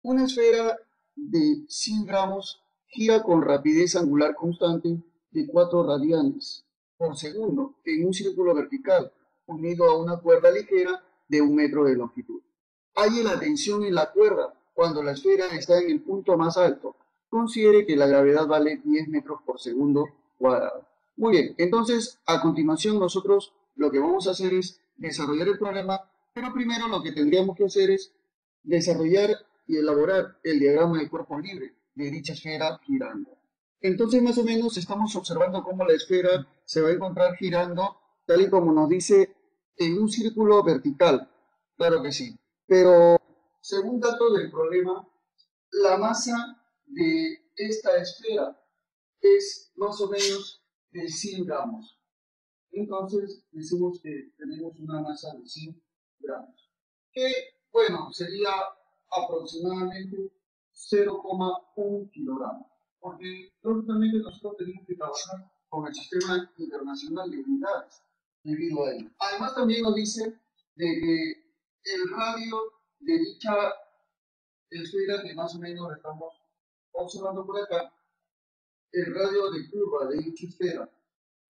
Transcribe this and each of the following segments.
Una esfera de 100 gramos gira con rapidez angular constante de 4 radianes por segundo en un círculo vertical unido a una cuerda ligera de 1 metro de longitud. Halle la tensión en la cuerda cuando la esfera está en el punto más alto. Considere que la gravedad vale 10 metros por segundo cuadrado. Muy bien, entonces a continuación nosotros lo que vamos a hacer es desarrollar el problema, pero primero lo que tendríamos que hacer es desarrollar y elaborar el diagrama de cuerpo libre de dicha esfera girando. Entonces, más o menos, estamos observando cómo la esfera se va a encontrar girando, tal y como nos dice, en un círculo vertical. Claro que sí. Pero, según datos del problema, la masa de esta esfera es más o menos de 100 gramos. Entonces, decimos que tenemos una masa de 100 gramos. Que, bueno, sería aproximadamente 0,1 kilogramos. Porque, lógicamente, nosotros tenemos que trabajar con el sistema internacional de unidades debido a ello. Además, también nos dice de que el radio de dicha esfera, que más o menos estamos observando por acá, el radio de curva de dicha esfera,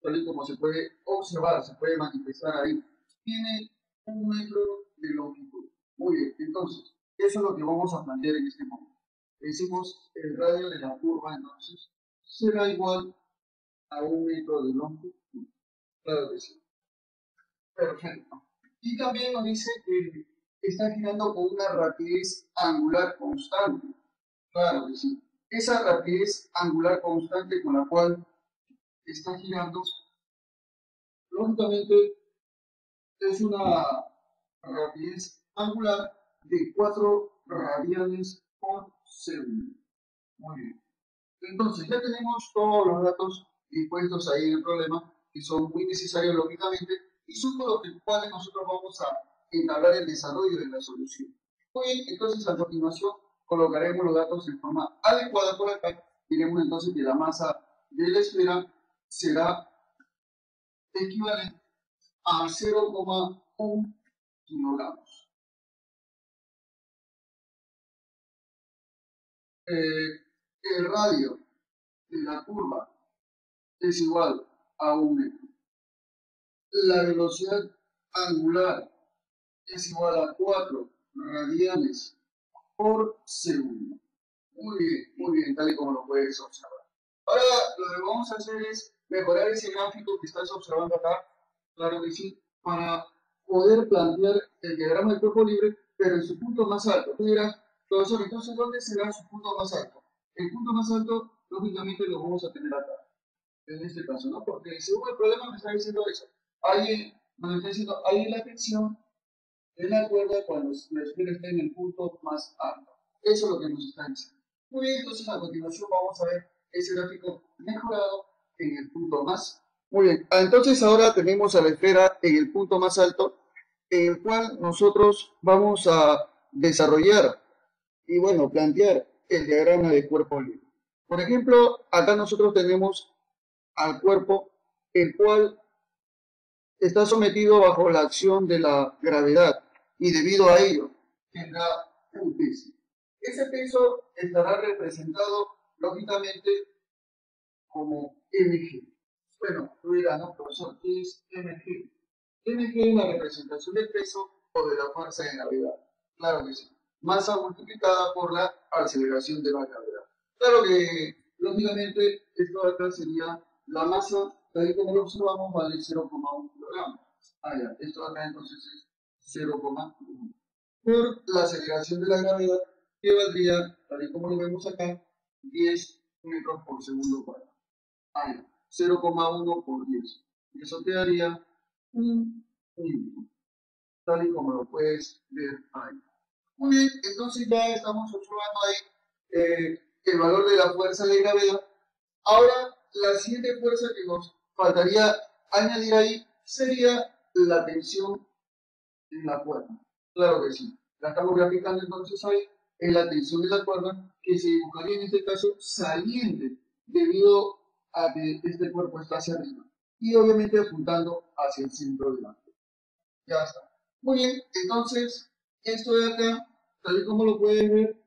tal y como se puede observar, se puede manifestar ahí, tiene 1 metro de longitud. Muy bien, entonces, eso es lo que vamos a plantear en este momento. Decimos el radio de la curva, entonces, será igual a 1 metro de longitud. Claro que sí. Perfecto. Y también nos dice que está girando con una rapidez angular constante. Claro que sí. Esa rapidez angular constante con la cual está girando, lógicamente, es una rapidez angular de 4 radianes por segundo. Muy bien. Entonces, ya tenemos todos los datos dispuestos ahí en el problema, que son muy necesarios lógicamente, y son con los cuales nosotros vamos a entablar el desarrollo de la solución. Muy bien, entonces a continuación colocaremos los datos en forma adecuada por acá. Diremos entonces que la masa de la esfera será equivalente a 0,1 kilogramos. El radio de la curva es igual a 1 metro. La velocidad angular es igual a 4 radianes por segundo. Muy bien, tal y como lo puedes observar. Ahora lo que vamos a hacer es mejorar ese gráfico que estás observando acá, claro que sí, para poder plantear el diagrama del cuerpo libre, pero en su punto más alto. Tú dirás, profesor, entonces, ¿dónde será su punto más alto? El punto más alto, lógicamente, lo vamos a tener acá, en este caso, ¿no? Porque según el problema me está diciendo eso. Me está diciendo, hay la tensión en la cuerda cuando la esfera está en el punto más alto. Eso es lo que nos está diciendo. Muy bien, entonces a continuación vamos a ver ese gráfico mejorado en el punto más. Muy bien, entonces ahora tenemos a la esfera en el punto más alto, en el cual nosotros vamos a desarrollar y bueno, plantear el diagrama de cuerpo libre. Por ejemplo, acá nosotros tenemos al cuerpo, el cual está sometido bajo la acción de la gravedad y debido a ello tendrá un peso. Ese peso estará representado lógicamente como mg. Bueno, tú dirás, no, profesor, ¿qué es mg? Mg es la representación del peso o de la fuerza de gravedad. Claro que sí. Masa multiplicada por la aceleración de la gravedad. Claro que, lógicamente, esto de acá sería la masa, tal y como lo observamos, vale 0,1 kilogramos. Ah, ya, esto de acá entonces es 0,1. Por la aceleración de la gravedad, que valdría, tal y como lo vemos acá, 10 metros por segundo cuadrado. Ah, ya, 0,1 por 10. Y eso te daría un minuto, tal y como lo puedes ver ahí. Muy bien, entonces ya estamos observando ahí el valor de la fuerza de gravedad. Ahora, la siguiente fuerza que nos faltaría añadir ahí sería la tensión en la cuerda. Claro que sí. La estamos graficando entonces ahí en la tensión de la cuerda que se dibujaría en este caso saliente debido a que este cuerpo está hacia arriba y obviamente apuntando hacia el centro de la cuerda. Ya está. Muy bien, entonces esto de acá, tal y como lo pueden ver,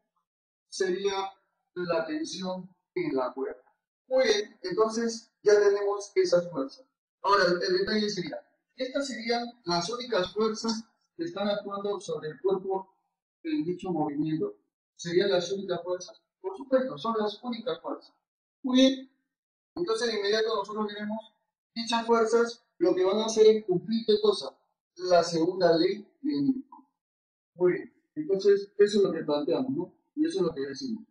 sería la tensión en la cuerda. Muy bien, entonces ya tenemos esas fuerzas. Ahora, el detalle sería, estas serían las únicas fuerzas que están actuando sobre el cuerpo en dicho movimiento. Serían las únicas fuerzas. Por supuesto, son las únicas fuerzas. Muy bien, entonces de inmediato nosotros veremos dichas fuerzas lo que van a hacer es cumplir qué cosa, la segunda ley de Newton. Muy bien, entonces eso es lo que planteamos, ¿no? Y eso es lo que decimos.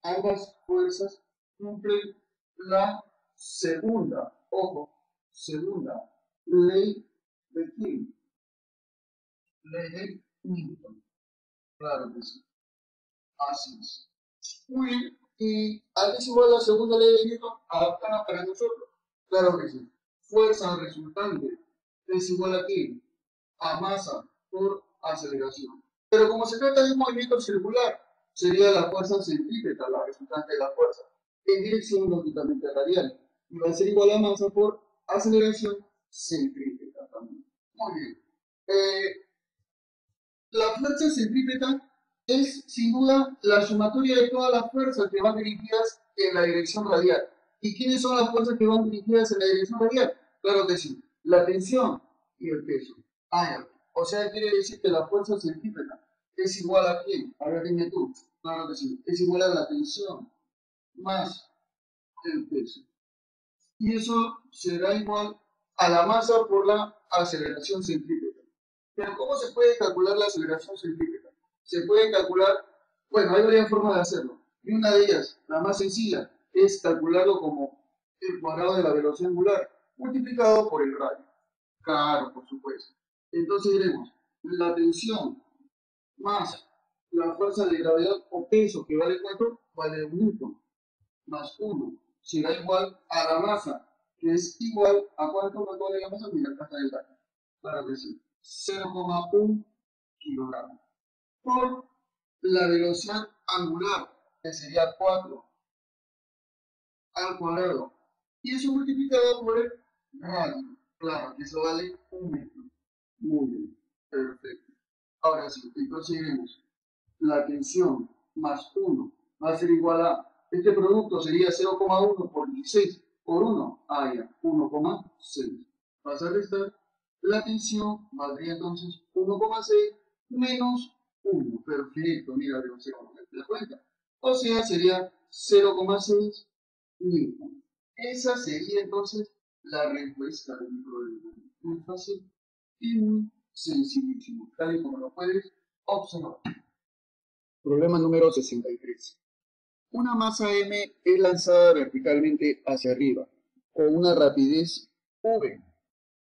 Ambas fuerzas cumplen la segunda, ojo, segunda ley de quién, ley de Newton. Claro que sí, así es. Muy bien, ¿y a qué es igual la segunda ley de Newton? Adaptada para nosotros. Claro que sí. Fuerza resultante es igual a quién, a masa por aceleración. Pero como se trata de un movimiento circular, sería la fuerza centrípeta la resultante de la fuerza, en dirección lógicamente radial. Y va a ser igual a masa por aceleración centrípeta también. Muy bien. La fuerza centrípeta es sin duda la sumatoria de todas las fuerzas que van dirigidas en la dirección radial. ¿Y quiénes son las fuerzas que van dirigidas en la dirección radial? Claro que sí, la tensión y el peso. Ah, o sea, quiere decir que la fuerza centrípeta es igual a quién? A ver, dime tú. Claro que sí, es igual a la tensión más el peso. Y eso será igual a la masa por la aceleración centrípeta. Pero ¿cómo se puede calcular la aceleración centrípeta? Se puede calcular, bueno, hay varias formas de hacerlo. Y una de ellas, la más sencilla, es calcularlo como el cuadrado de la velocidad angular multiplicado por el radio. Claro, por supuesto. Entonces diremos, la tensión más la fuerza de gravedad o peso, que vale cuánto, vale un newton, más 1 será igual a la masa, que es igual a cuánto vale la masa. Mira, acá está el dato. Claro que sí. 0,1 kilogramos. Por la velocidad angular, que sería 4 al cuadrado. Y eso multiplicado por el radio. Claro, que eso vale un metro. Muy bien. Perfecto. Ahora sí, entonces veremos. La tensión más 1 va a ser igual a, este producto sería 0,1 por 16 por 1, ya, 1,6. Vas a restar, la tensión valdría entonces 1,6 menos 1. Perfecto, mira, de 0,6, ¿te das cuenta? O sea, sería 0,6 newton. Esa sería entonces la respuesta de mi problema. Muy fácil y muy sencillísimo, tal y como lo puedes observar. Problema número 63. Una masa m es lanzada verticalmente hacia arriba, con una rapidez v.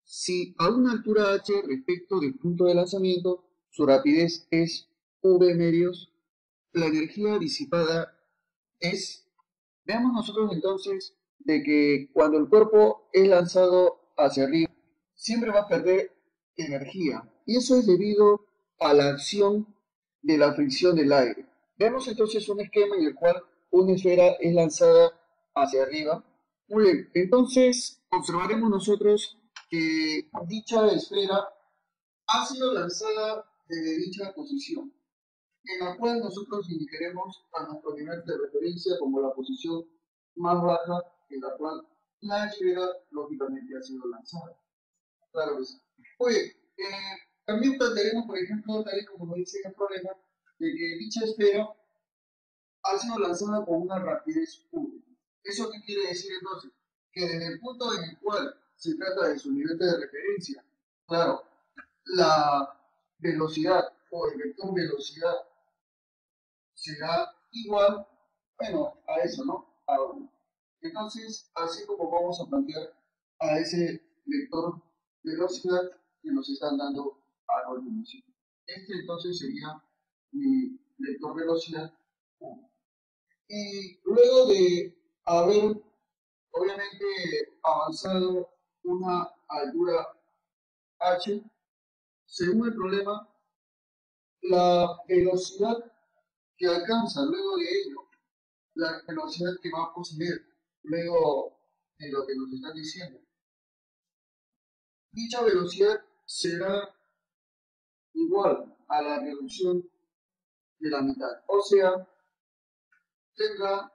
Si a una altura h respecto del punto de lanzamiento, su rapidez es v medios, la energía disipada es... Veamos nosotros entonces de que cuando el cuerpo es lanzado hacia arriba, siempre va a perder energía. Y eso es debido a la acción de la fricción del aire. Vemos entonces un esquema en el cual una esfera es lanzada hacia arriba. Muy bien, entonces observaremos nosotros que dicha esfera ha sido lanzada desde dicha posición, en la cual nosotros indicaremos a nuestro nivel de referencia como la posición más baja en la cual la esfera lógicamente ha sido lanzada. Claro que sí. Oye, también plantearemos, por ejemplo, tal y como nos dice el problema, de que dicha esfera ha sido lanzada con una rapidez v. ¿Eso qué quiere decir entonces? Que desde el punto en el cual se trata de su nivel de referencia, claro, la velocidad o el vector velocidad será igual, bueno, a eso, ¿no? A 1. Entonces, así como vamos a plantear a ese vector velocidad que nos están dando a continuación. Este entonces sería mi vector velocidad 1. Y luego de haber, obviamente, avanzado una altura h, según el problema, la velocidad que alcanza luego de ello, la velocidad que va a poseer luego de lo que nos están diciendo, dicha velocidad será igual a la reducción de la mitad. O sea, tendrá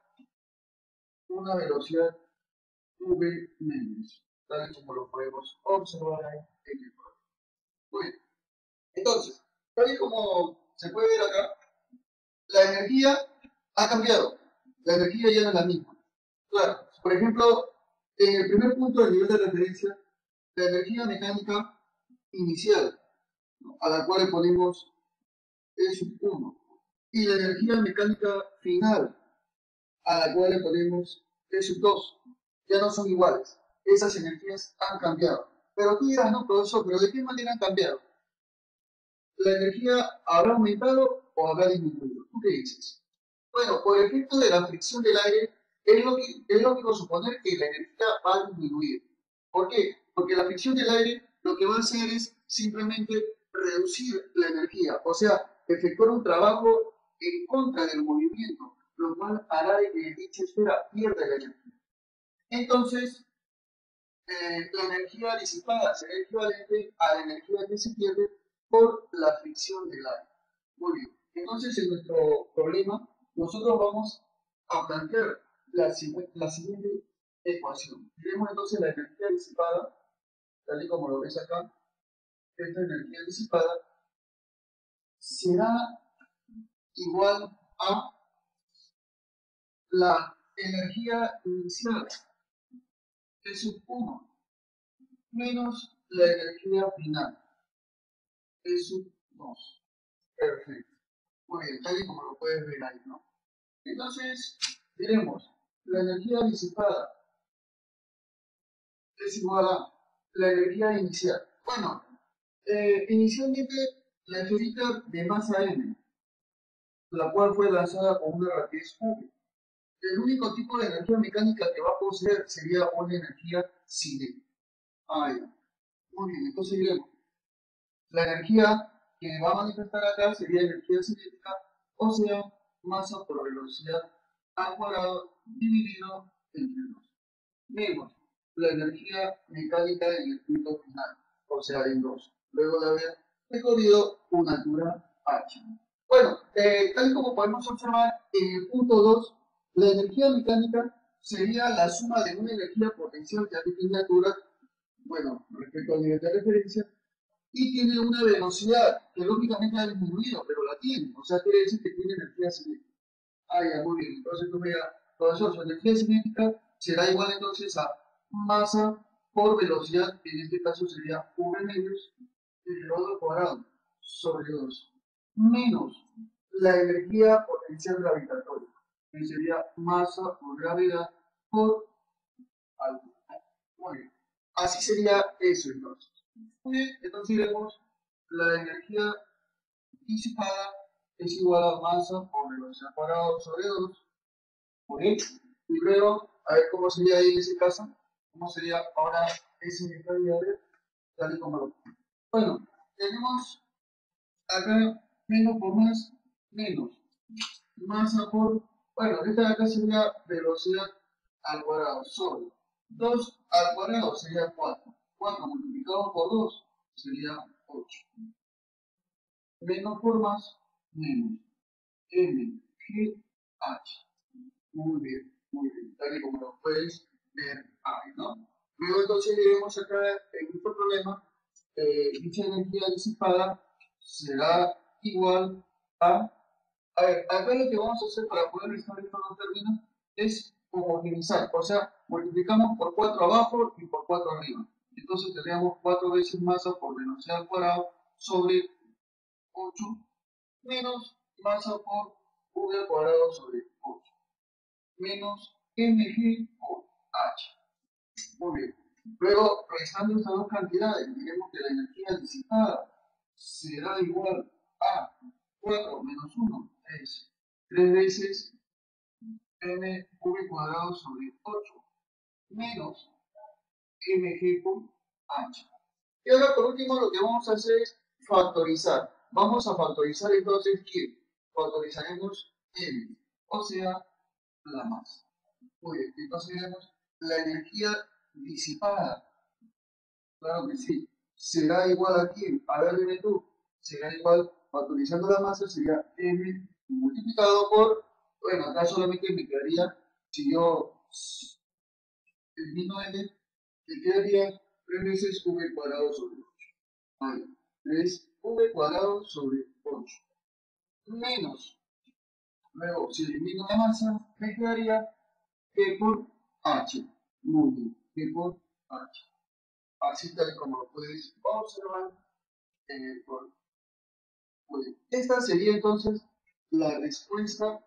una velocidad v menos, tal y como lo podemos observar ahí en el programa. Muy bien. Entonces, tal y como se puede ver acá, la energía ha cambiado. La energía ya no es la misma. Claro, por ejemplo, en el primer punto del nivel de referencia, la energía mecánica inicial, ¿no?, a la cual le ponemos E sub 1, y la energía mecánica final, a la cual le ponemos E sub 2, ya no son iguales. Esas energías han cambiado. Pero tú dirás, no, profesor, ¿pero de qué manera han cambiado? ¿La energía habrá aumentado o habrá disminuido? ¿Tú qué dices? Bueno, por efecto de la fricción del aire, es lógico suponer que la energía va a disminuir. ¿Por qué? Porque la fricción del aire lo que va a hacer es simplemente reducir la energía, o sea, efectuar un trabajo en contra del movimiento, lo cual hará que dicha esfera pierda la energía. Entonces, la energía disipada será equivalente a la energía que se pierde por la fricción del aire. Muy bien. Entonces, en nuestro problema, nosotros vamos a plantear la siguiente ecuación. Tenemos entonces la energía disipada, tal y como lo ves acá. Esta energía disipada será igual a la energía inicial, que es 1, menos la energía final, que es 2. Perfecto. Muy bien, tal y como lo puedes ver ahí, ¿no? Entonces, diremos, la energía disipada es igual a la energía inicial. Bueno, inicialmente la esferita de masa m, la cual fue lanzada con una rapidez v. El único tipo de energía mecánica que va a poseer sería una energía cinética. Ah, ya. Muy bien, entonces diremos, la energía que va a manifestar acá sería energía cinética, o sea, masa por velocidad al cuadrado dividido entre 2. Menos la energía mecánica en el punto final, o sea, en 2, luego de haber recorrido una altura h. Bueno, tal como podemos observar, en el punto 2, la energía mecánica sería la suma de una energía potencial ya que tiene altura, bueno, respecto al nivel de referencia, y tiene una velocidad que lógicamente ha disminuido, pero la tiene, o sea, quiere decir que tiene energía cinética. Ah, ya, muy bien. Entonces tú me dirás, profesor, su energía cinética será igual entonces a masa por velocidad, que en este caso sería v menos elevado al cuadrado sobre 2, menos la energía potencial gravitatoria, que sería masa por gravedad por altura. Muy bien. Así sería eso entonces. Muy bien, entonces vemos la energía disipada es igual a masa por velocidad cuadrado sobre 2. Muy bien. Y luego, a ver cómo sería ahí en ese caso. ¿Cómo sería ahora ese vector de tal y como lo. Bueno, tenemos acá menos por más, menos. Masa por, bueno, esta de acá sería velocidad al cuadrado sobre 2 al cuadrado sería 4. 4 multiplicado por 2 sería 8. Menos por más, menos. M, G, H. Muy bien, tal y como lo puedes ver ahí, ¿no? Luego entonces diremos acá en nuestro problema, dicha energía disipada será igual a ver, acá lo que vamos a hacer para poder restar estos dos términos es homogeneizar, o sea, multiplicamos por 4 abajo y por 4 arriba. Entonces tendríamos 4 veces masa por velocidad al cuadrado sobre 8 menos masa por v al cuadrado sobre 8 menos mg por h. Muy bien. Luego, restando estas dos cantidades, diremos que la energía disipada será igual a 4 menos 1 es 3 veces mv cuadrado sobre 8 menos mg por h. Y ahora, por último, lo que vamos a hacer es factorizar. Vamos a factorizar entonces, ¿qué? Factorizaremos m, o sea, la masa. Muy bien, entonces tenemos la energía disipada. Claro que sí. Será igual a quién? A ver, dime tú. Será igual, factorizando la masa, sería m multiplicado por Bueno, acá solamente me quedaría, si yo elimino n, me quedaría 3 veces v cuadrado sobre 8. Vale, 3 v cuadrado sobre 8. Menos, luego, si elimino la masa, me quedaría p por h. Muy bien, p por h. Así tal como lo puedes observar en el problema. Muy bien. Esta sería entonces la respuesta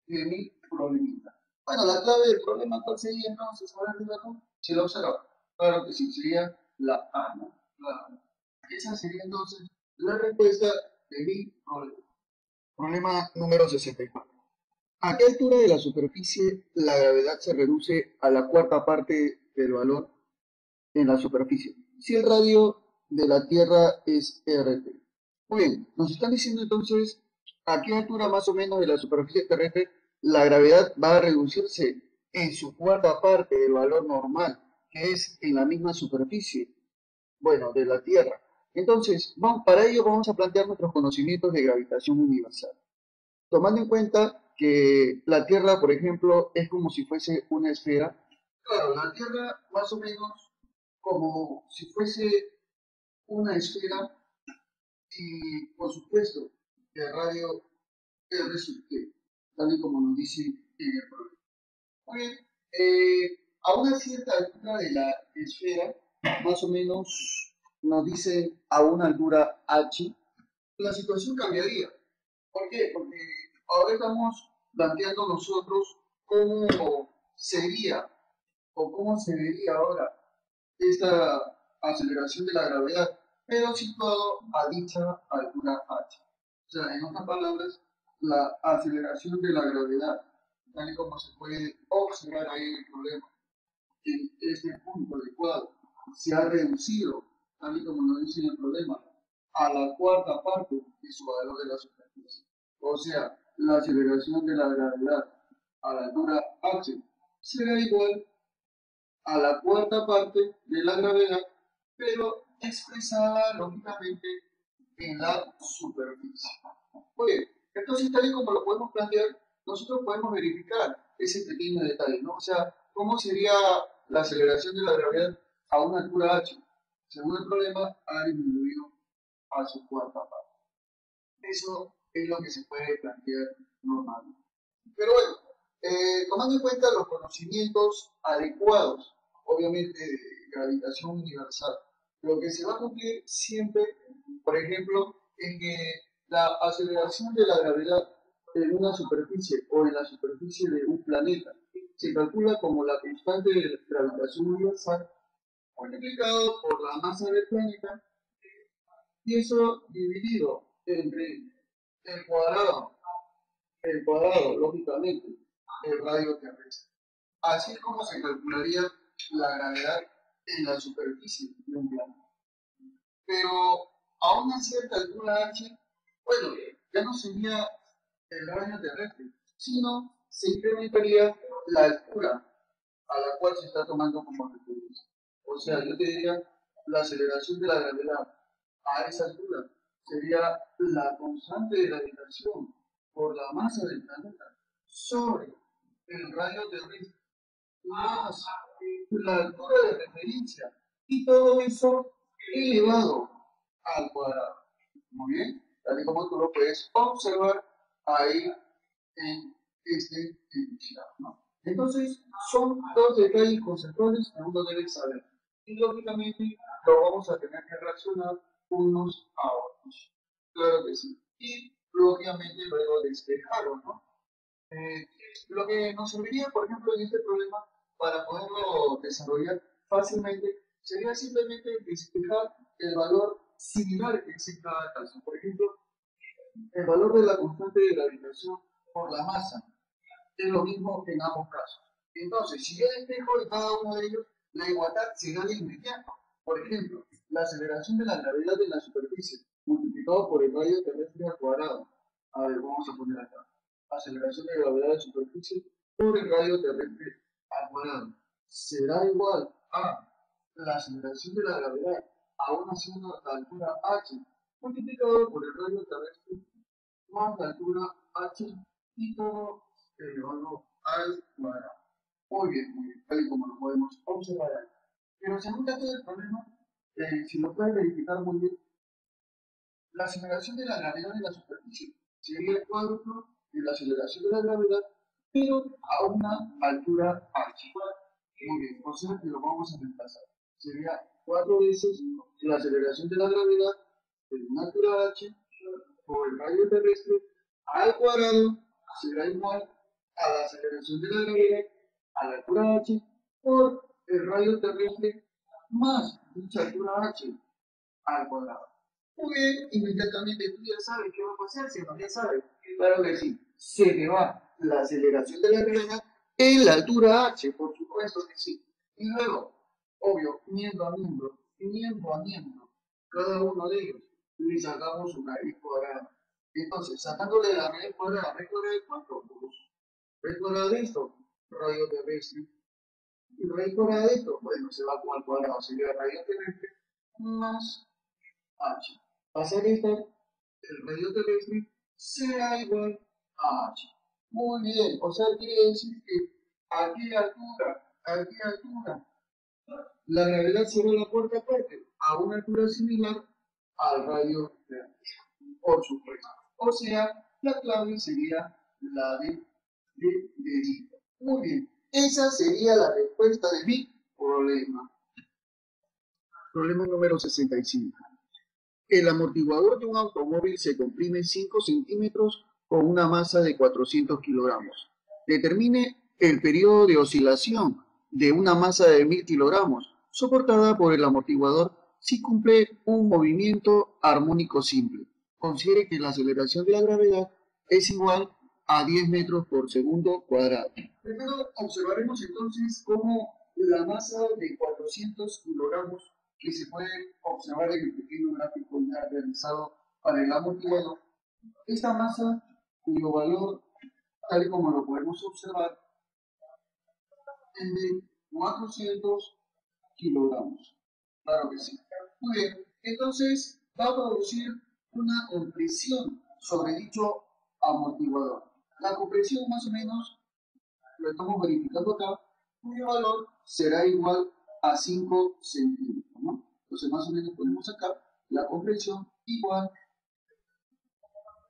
de mi problemita. Bueno, la clave del problema, ¿cuál sería entonces? A ver, ¿no? Si lo observa. Claro que sí, sería la A, ¿no? La A. Esa sería entonces la respuesta de mi problema. Problema número 64. ¿A qué altura de la superficie la gravedad se reduce a la cuarta parte del valor en la superficie? Si el radio de la Tierra es RT. Muy bien, nos están diciendo entonces a qué altura más o menos de la superficie terrestre la gravedad va a reducirse en su cuarta parte del valor normal, que es en la misma superficie, bueno, de la Tierra. Entonces, para ello vamos a plantear nuestros conocimientos de gravitación universal. Tomando en cuenta que la Tierra, por ejemplo, es como si fuese una esfera. Claro, la Tierra más o menos como si fuese una esfera y, por supuesto, el radio R sub T, tal y como nos dice en el problema. Muy bien, a una cierta altura de la esfera, más o menos nos dice a una altura h, la situación cambiaría. ¿Por qué? Porque ahora estamos planteando nosotros cómo sería o cómo se vería ahora esta aceleración de la gravedad, pero situado a dicha altura h. O sea, en otras palabras, la aceleración de la gravedad, tal y como se puede observar ahí en el problema, en este punto adecuado, se ha reducido, tal y como nos dice en el problema, a la cuarta parte de su valor de la superficie. O sea, la aceleración de la gravedad a la altura h será igual a la cuarta parte de la gravedad, pero expresada lógicamente en la superficie. Oye, entonces tal y como lo podemos plantear, nosotros podemos verificar ese pequeño detalle, ¿no? O sea, ¿cómo sería la aceleración de la gravedad a una altura h? Según el problema, ha disminuido a su cuarta parte. Eso es lo que se puede plantear normalmente. Pero bueno, tomando en cuenta los conocimientos adecuados, obviamente de gravitación universal, lo que se va a cumplir siempre, por ejemplo, en que la aceleración de la gravedad en una superficie o en la superficie de un planeta se calcula como la constante de gravitación universal multiplicado por la masa del planeta y eso dividido entre el cuadrado, lógicamente, el radio terrestre. Así es como se calcularía la gravedad en la superficie de un planeta. Pero a una cierta altura h, bueno, ya no sería el radio terrestre, sino se incrementaría la altura a la cual se está tomando como referencia. O sea, yo te diría, la aceleración de la gravedad a esa altura sería la constante de gravitación por la masa del planeta sobre el radio terrestre más la altura de referencia y todo eso elevado al cuadrado. Muy bien, tal y como tú lo puedes observar ahí en este enunciado, ¿no? Entonces, son dos detalles conceptuales que uno debe saber. Y lógicamente lo vamos a tener que relacionar unos a otros. Claro que sí. Y lógicamente luego despejarlo, ¿no? Lo que nos serviría, por ejemplo, en este problema, para poderlo desarrollar fácilmente, sería simplemente despejar el valor similar que es en cada caso. Por ejemplo, el valor de la constante de gravitación por la masa es lo mismo en ambos casos. Entonces, si yo despejo de cada uno de ellos, la igualdad será de inmediato. Por ejemplo, la aceleración de la gravedad de la superficie multiplicado por el radio terrestre al cuadrado. A ver, vamos a poner acá. Aceleración de gravedad de superficie por el radio terrestre al cuadrado. Será igual a la aceleración de la gravedad a una cierta altura h multiplicado por el radio terrestre más la altura h y todo elevado al cuadrado. Muy bien, tal y como lo podemos observar ahí. Pero según todo el problema, si lo puedes verificar muy bien, la aceleración de la gravedad de la superficie sería el cuádruplo de la aceleración de la gravedad, pero a una altura h. Muy bien, o sea que lo vamos a reemplazar. Sería 4 veces la aceleración de la gravedad de una altura h por el radio terrestre al cuadrado será igual a la aceleración de la gravedad a la altura h por el radio terrestre más dicha altura h al cuadrado. Muy bien, inmediatamente tú ya sabes qué va a pasar, si no ya sabes. Claro que sí, se te va la aceleración de la gravedad en la altura h, por supuesto que sí. Y luego, obvio, miembro a miembro, cada uno de ellos, le sacamos una raíz cuadrada. Entonces, sacándole la raíz cuadrada de 4, raíz cuadrada de esto, radio terrestre. Y raíz cuadrada de esto, bueno, se va con el cuadrado, sería radio terrestre más h. Pasa que el radio terrestre sea igual a h. Muy bien, o sea, quiere decir que a qué altura, la gravedad será la cuarta parte, a una altura similar al radio terrestre, por supuesto. O sea, la clave sería la de dedito. Muy bien, esa sería la respuesta de mi problema. Problema número 65. El amortiguador de un automóvil se comprime 5 centímetros con una masa de 400 kilogramos. Determine el periodo de oscilación de una masa de 1000 kilogramos soportada por el amortiguador si cumple un movimiento armónico simple. Considere que la aceleración de la gravedad es igual a 10 metros por segundo cuadrado. Primero observaremos entonces cómo la masa de 400 kilogramos que se puede observar en el pequeño gráfico ya realizado para el amortiguador, esta masa cuyo valor, tal y como lo podemos observar, es de 400 kilogramos. Claro que sí. Muy bien, entonces va a producir una compresión sobre dicho amortiguador. La compresión más o menos, lo estamos verificando acá, cuyo valor será igual a 5 centímetros, ¿no? Entonces más o menos ponemos acá la compresión igual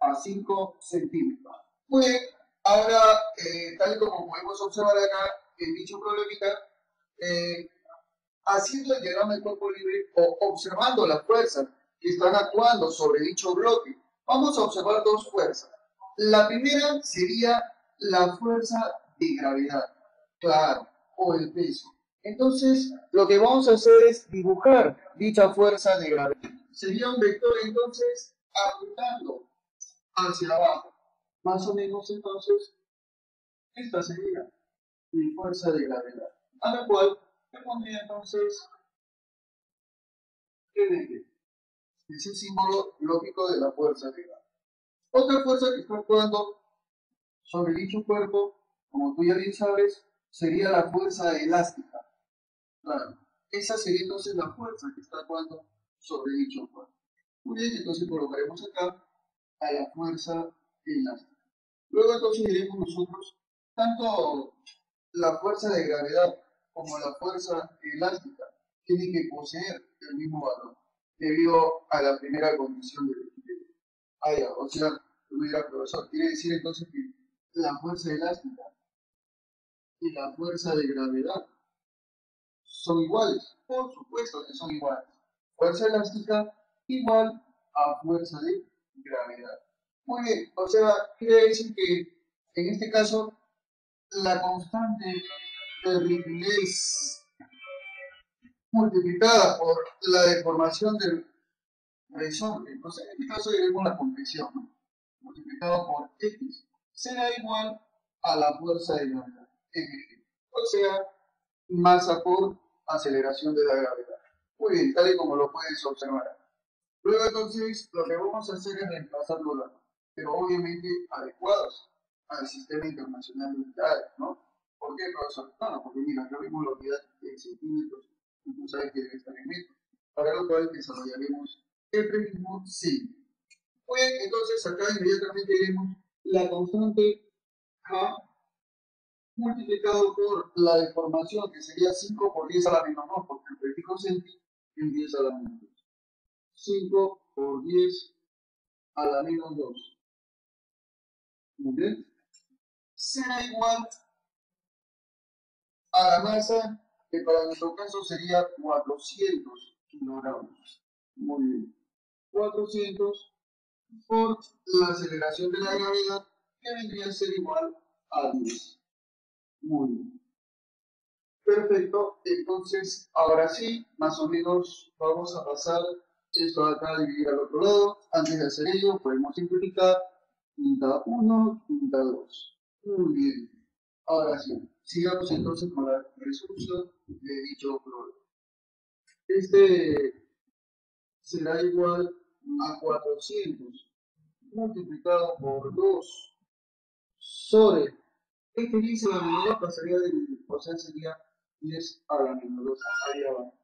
a 5 centímetros. Muy bien, ahora tal y como podemos observar acá en dicho problemita, haciendo el diagrama del cuerpo libre o observando las fuerzas que están actuando sobre dicho bloque, vamos a observar dos fuerzas. La primera sería la fuerza de gravedad, claro, o el peso. Entonces, lo que vamos a hacer es dibujar dicha fuerza de gravedad. Sería un vector entonces apuntando hacia abajo. Más o menos entonces, esta sería mi fuerza de gravedad, a la cual le pondría entonces NG. Es el símbolo lógico de la fuerza de gravedad. Otra fuerza que está actuando sobre dicho cuerpo, como tú ya bien sabes, sería la fuerza elástica. Claro, esa sería entonces la fuerza que está actuando sobre dicho cuerpo. Muy bien, entonces colocaremos acá a la fuerza elástica. Luego entonces diremos nosotros, tanto la fuerza de gravedad como la fuerza elástica tienen que poseer el mismo valor, debido a la primera condición del equilibrio. O sea, tú dirás, profesor, quiere decir entonces que la fuerza elástica y la fuerza de gravedad son iguales. Por supuesto que son iguales. Fuerza elástica igual a fuerza de gravedad. Muy bien, o sea, quiere decir que en este caso la constante de rigidez multiplicada por la deformación del resorte, entonces en este caso diremos la compresión, ¿no? Multiplicado por X, será igual a la fuerza de gravedad, mg. O sea, masa por aceleración de la gravedad. Muy bien, tal y como lo puedes observar. Luego entonces lo que vamos a hacer es reemplazar los datos, pero obviamente adecuados al sistema internacional de unidades, ¿no? ¿Por qué, profesor? Bueno, porque mira, acá vemos la unidad en centímetros, y tú sabes que debe estar en metros, para lo cual desarrollaremos el prefijo sigma. Muy bien, entonces acá inmediatamente veremos la constante K multiplicado por la deformación, que sería 5 por 10 a la menos 2, porque el prefijo centi es 10 a la menos 2. 5 por 10 a la menos 2. Muy bien. Será igual a la masa, que para nuestro caso sería 400 kilogramos. Muy bien. 400 por la aceleración de la gravedad, que vendría a ser igual a 10. Muy bien. Perfecto. Entonces, ahora sí, más o menos vamos a pasar esto de acá a dividir al otro lado. Antes de hacer ello, podemos simplificar quinta 1, quinta 2. Muy bien. Ahora sí, sigamos entonces con la resolución de dicho problema. Este será igual a 400 multiplicado por 2 sobre este 10 a la menos 2 pasaría de, o sea, sería 10 a la menos 2 ahí abajo.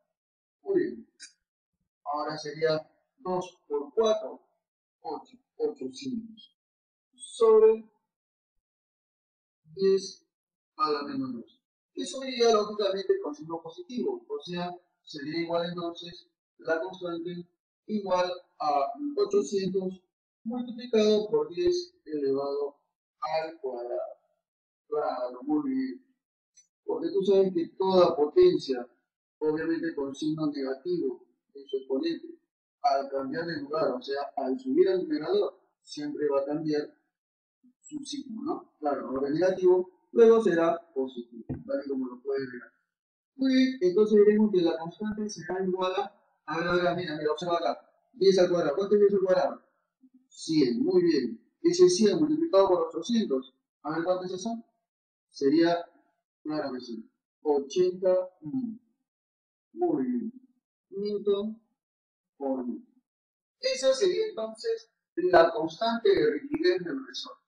Muy bien. Ahora sería 2 por 4, 8, 800 sobre 10 a la menos 2. Eso iría lógicamente con signo positivo, o sea, sería igual entonces la constante igual a 800 multiplicado por 10 elevado al cuadrado. Claro, muy bien. Porque tú sabes que toda potencia, obviamente con signo negativo en su exponente, al cambiar de lugar, o sea, al subir al numerador, siempre va a cambiar su signo, ¿no? Claro, ahora negativo, luego será positivo, tal y como lo puedes ver. Muy bien, entonces veremos que la constante será igual a ver, mira, observa acá, 10 al cuadrado, ¿cuánto es 10 al cuadrado? 100, muy bien. Ese 100 multiplicado por 800, a ver cuánto es eso, sería, claro que sí, 80 muy bien, newton por metro. Esa sería entonces la constante de rigidez del resorte.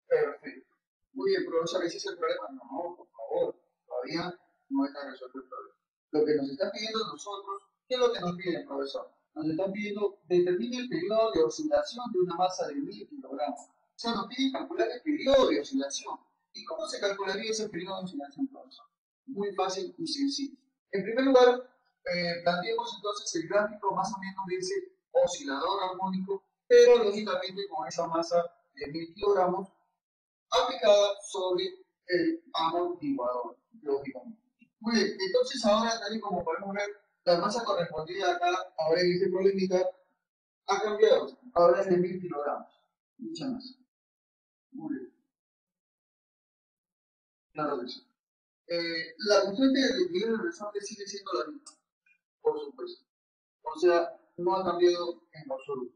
Perfecto. Muy bien, profesor, ¿ese es el problema? No, por favor, todavía no está resuelto el problema. Lo que nos está pidiendo nosotros, ¿qué es lo que nos piden, profesor? Nos están pidiendo determine el periodo de oscilación de una masa de 1000 kilogramos. O sea, nos piden calcular el periodo de oscilación. ¿Y cómo se calcularía ese periodo de oscilación, profesor? Muy fácil y sencillo. En primer lugar, planteemos entonces el gráfico más o menos de ese oscilador armónico, pero lógicamente con esa masa de 1000 kilogramos aplicada sobre el amortiguador, lógicamente. Muy bien, entonces ahora, tal y como podemos ver, la masa correspondida acá, ahora en este problemita, ha cambiado. Ahora es de 1000 kilogramos. Mucha más. Muy bien, claro que sí. La constante de equilibrio del resorte sigue siendo la misma, por supuesto. O sea, no ha cambiado en absoluto.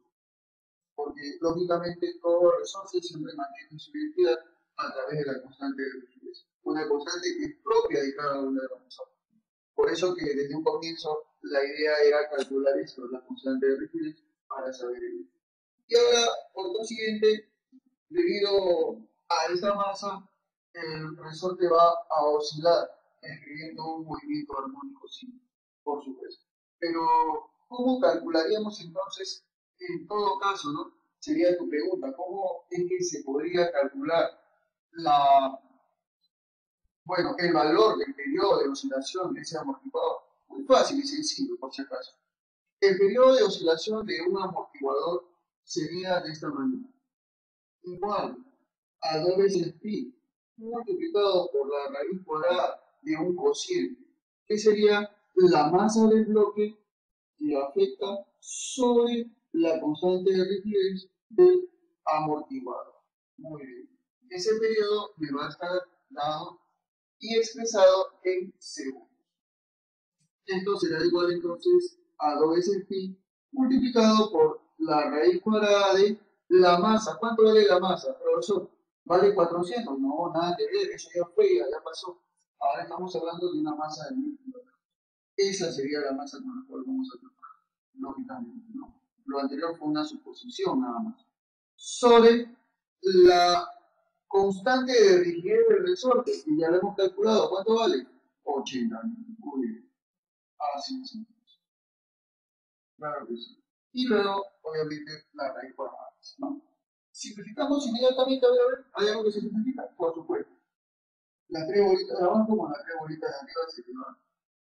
Porque lógicamente todo resorte siempre mantiene su identidad a través de la constante de rigidez. Una constante que es propia de cada uno de los resortes. Por eso que desde un comienzo la idea era calcular esto, la constante de rigidez, para saber el. Y ahora, por consiguiente, debido a esta masa, el resorte va a oscilar, escribiendo un movimiento armónico, sí, por supuesto. Pero, ¿cómo calcularíamos entonces, en todo caso, ¿no? Sería tu pregunta, ¿cómo es que se podría calcular la, bueno, el valor del periodo de oscilación de ese amortiguador? Muy fácil y sencillo, por si acaso. El periodo de oscilación de un amortiguador sería de esta manera. Igual a 2 veces pi multiplicado por la raíz cuadrada de un cociente, que sería la masa del bloque que afecta sobre la constante de rigidez del amortiguador. Muy bien. Ese periodo me va a estar dado y expresado en segundos. Esto será igual entonces a 2 veces pi multiplicado por la raíz cuadrada de la masa. ¿Cuánto vale la masa, profesor? ¿Vale 400? No, nada que ver, eso ya fue, ya pasó. Ahora estamos hablando de una masa de 1000 kilogramos. Esa sería la masa con la cual vamos a trabajar, lógicamente, ¿no? Lo anterior fue una suposición nada más. Sobre la constante de rigidez del resorte, que ya lo hemos calculado, ¿cuánto vale? 80. Muy bien. Así es. Claro que sí. Y luego, obviamente, la raíz cuadrada, ¿no? Simplificamos inmediatamente, a ver, ¿hay algo que se simplifica? Por supuesto. Las tres bolitas de abajo con las tres bolitas de arriba se te van.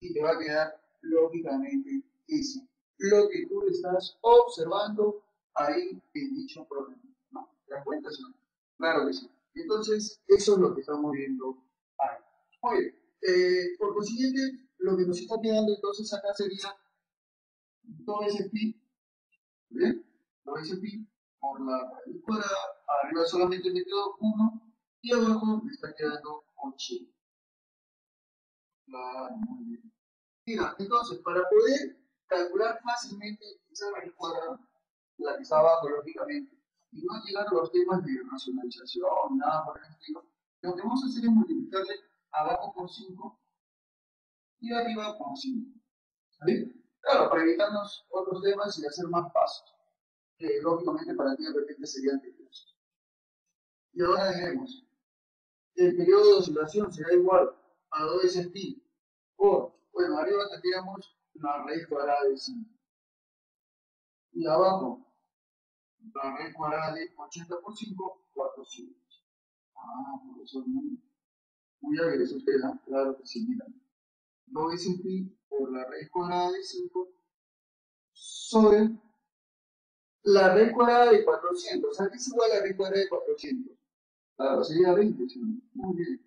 Y te va a quedar lógicamente eso. Lo que tú estás observando ahí en dicho problema. ¿No? ¿Te das cuenta? ¿Sí? Claro que sí. Entonces, eso es lo que estamos viendo ahí. Muy bien. Por consiguiente, lo que nos está quedando entonces acá sería todo ese pi, ¿bien? Todo ese pi por la raíz cuadrada, arriba solamente me quedó 1 y abajo me está quedando 8. Claro, muy bien. Mira, entonces, para poder calcular fácilmente esa raíz cuadrada, la que está abajo, lógicamente, y no llegar a los temas de racionalización, nada por el estilo, lo que vamos a hacer es multiplicarle abajo por 5 y arriba por 5. ¿Vale? Claro, para evitarnos otros temas y hacer más pasos, que lógicamente para ti de repente serían tediosos. Y ahora diremos, el periodo de oscilación será igual a 2 pi por, bueno, arriba tendríamos la raíz cuadrada de 5. Y abajo, la raíz cuadrada de 80 por 5, 400. Ah, por eso muy hábil eso ustedes, claro que sí, mira. 2 pi por la raíz cuadrada de 5 sobre la raíz cuadrada de 400. O sea, ¿qué es igual a la raíz cuadrada de 400? Claro, sería 20, ¿sí? Muy bien.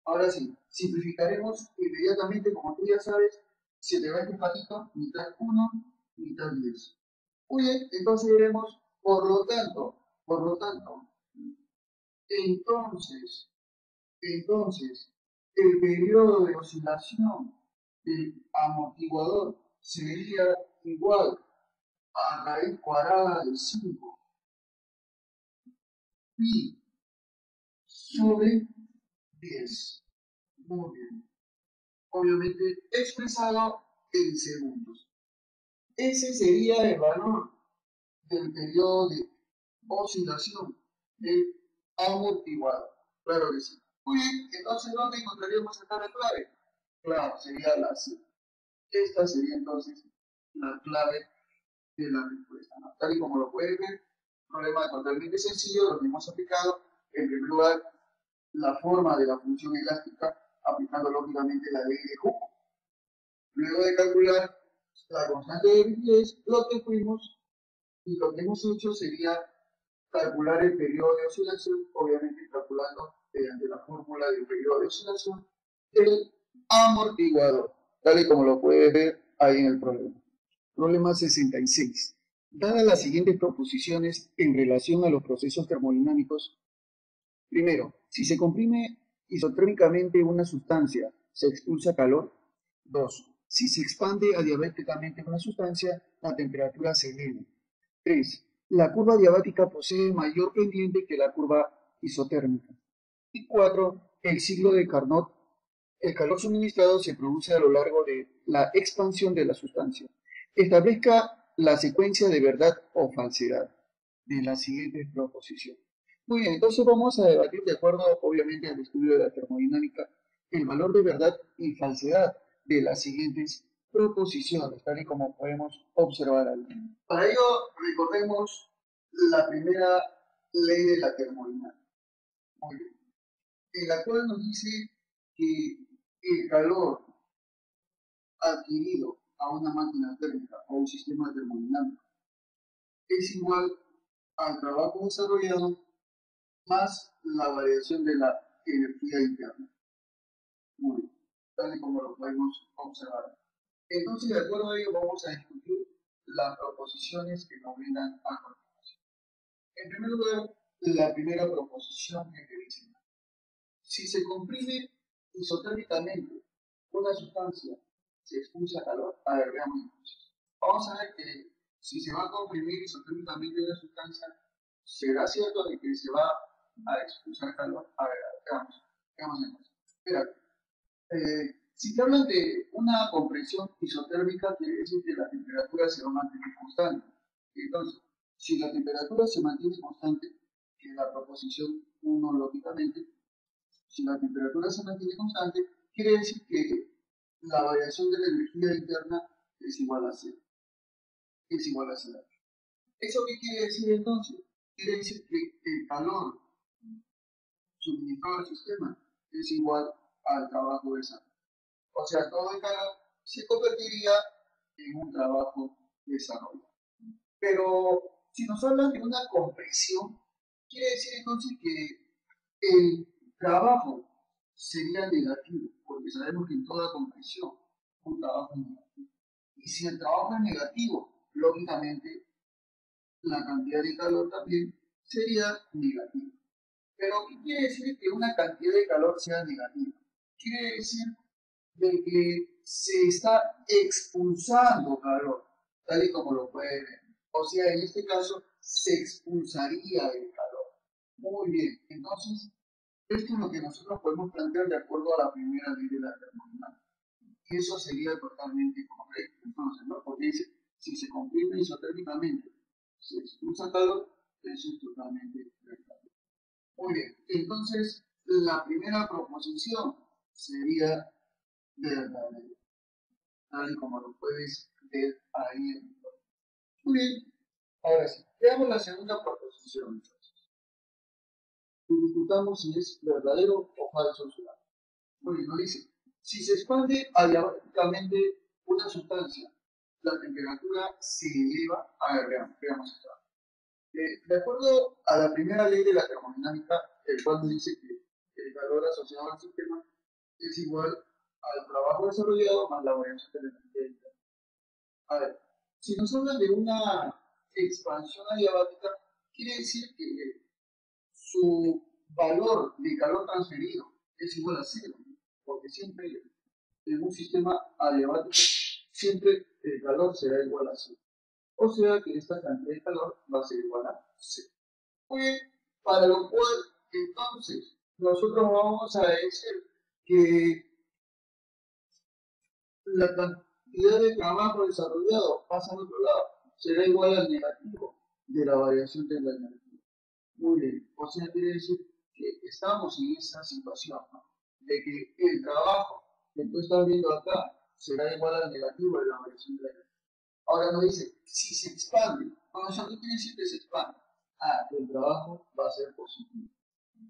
Ahora sí, simplificaremos inmediatamente, como tú ya sabes, se te va este patito, mitad 1, mitad 10. Muy bien, entonces diremos, por lo tanto, entonces, el periodo de oscilación del amortiguador sería igual a raíz cuadrada de 5 pi sobre 10. Muy bien. Obviamente expresado en segundos. Ese sería el valor del periodo de oscilación del amortiguador. Claro que sí. Muy bien, entonces ¿dónde encontraríamos esta clave? Claro, sería la C. Esta sería entonces la clave de la respuesta, ¿no? Tal y como lo pueden ver, problema totalmente sencillo, lo que hemos aplicado. En primer lugar, la forma de la función elástica, aplicando lógicamente la ley de Hooke. Luego de calcular la constante de rigidez, lo que fuimos y lo que hemos hecho sería calcular el periodo de oscilación, obviamente calculando mediante la fórmula del periodo de oscilación del amortiguador, tal y como lo puedes ver ahí en el problema. Problema 66. Dadas las siguientes proposiciones en relación a los procesos termodinámicos, primero, si se comprime isotérmicamente una sustancia, se expulsa calor. 2. Si se expande adiabáticamente una sustancia, la temperatura se eleva. 3. La curva diabática posee mayor pendiente que la curva isotérmica. Y 4. El ciclo de Carnot. El calor suministrado se produce a lo largo de la expansión de la sustancia. Establezca la secuencia de verdad o falsedad de la siguiente proposición. Muy bien, entonces vamos a debatir de acuerdo, obviamente, al estudio de la termodinámica, el valor de verdad y falsedad de las siguientes proposiciones, tal y como podemos observar ahí. Para ello, recordemos la primera ley de la termodinámica. Muy bien. En la cual nos dice que el calor adquirido a una máquina térmica o un sistema termodinámico es igual al trabajo desarrollado más la variación de la energía interna. Muy bien, tal y como lo podemos observar. Entonces, de acuerdo a ello, vamos a discutir las proposiciones que nos brindan a continuación. En primer lugar, la primera proposición que dice: si se comprime isotérmicamente una sustancia, se expulsa calor. A ver, veamos entonces. Vamos a ver que si se va a comprimir isotérmicamente una sustancia, ¿será cierto de que se va a expulsar calor? A ver, veamos entonces. Espera, si te hablan de una compresión isotérmica, quiere decir que la temperatura se va a mantener constante. Entonces, si la temperatura se mantiene constante, que es la proposición 1 lógicamente, si la temperatura se mantiene constante, quiere decir que la variación de la energía interna es igual a cero. Es igual a cero. ¿Eso qué quiere decir entonces? quiere decir que el calor suministrado al sistema es igual al trabajo desarrollado. O sea, todo el calor se convertiría en un trabajo desarrollado. Pero si nos hablan de una compresión, quiere decir entonces que el trabajo sería negativo, porque sabemos que en toda compresión un trabajo es negativo. Y si el trabajo es negativo, lógicamente la cantidad de calor también sería negativa. Pero ¿qué quiere decir que una cantidad de calor sea negativa? Quiere decir de que se está expulsando calor, tal y como lo puede ver. O sea, en este caso se expulsaría el calor. Muy bien, entonces esto es lo que nosotros podemos plantear de acuerdo a la primera ley de la termodinámica. Y eso sería totalmente correcto. Entonces, ¿no? Porque dice, si se comprime isotérmicamente, se expulsa calor, eso es totalmente verdadero. Muy bien, entonces la primera proposición sería verdadera, tal y como lo puedes ver ahí en el libro. Muy bien, ahora sí, veamos la segunda proposición. Entonces, y discutamos si es verdadero o falso su lado. Muy bien, nos dice, si se expande adiabáticamente una sustancia, la temperatura se eleva. A ver, veamos esto. De acuerdo a la primera ley de la termodinámica, el cual nos dice que el calor asociado al sistema es igual al trabajo desarrollado más la variación de la energía interna. A ver, si nos hablan de una expansión adiabática, quiere decir que su valor de calor transferido es igual a cero, porque siempre en un sistema adiabático, siempre el calor será igual a cero. O sea que esta cantidad de calor va a ser igual a cero. Muy bien, para lo cual, entonces, nosotros vamos a decir que la cantidad de trabajo desarrollado pasa al otro lado, será igual al negativo de la variación de la energía. Muy bien, o sea, quiere decir que estamos en esa situación, ¿no? De que el trabajo que tú estás viendo acá será igual al negativo de la variación de la energía. Ahora nos dice, si se expande, cuando ¿qué quiere decir que se expande? Ah, el trabajo va a ser positivo.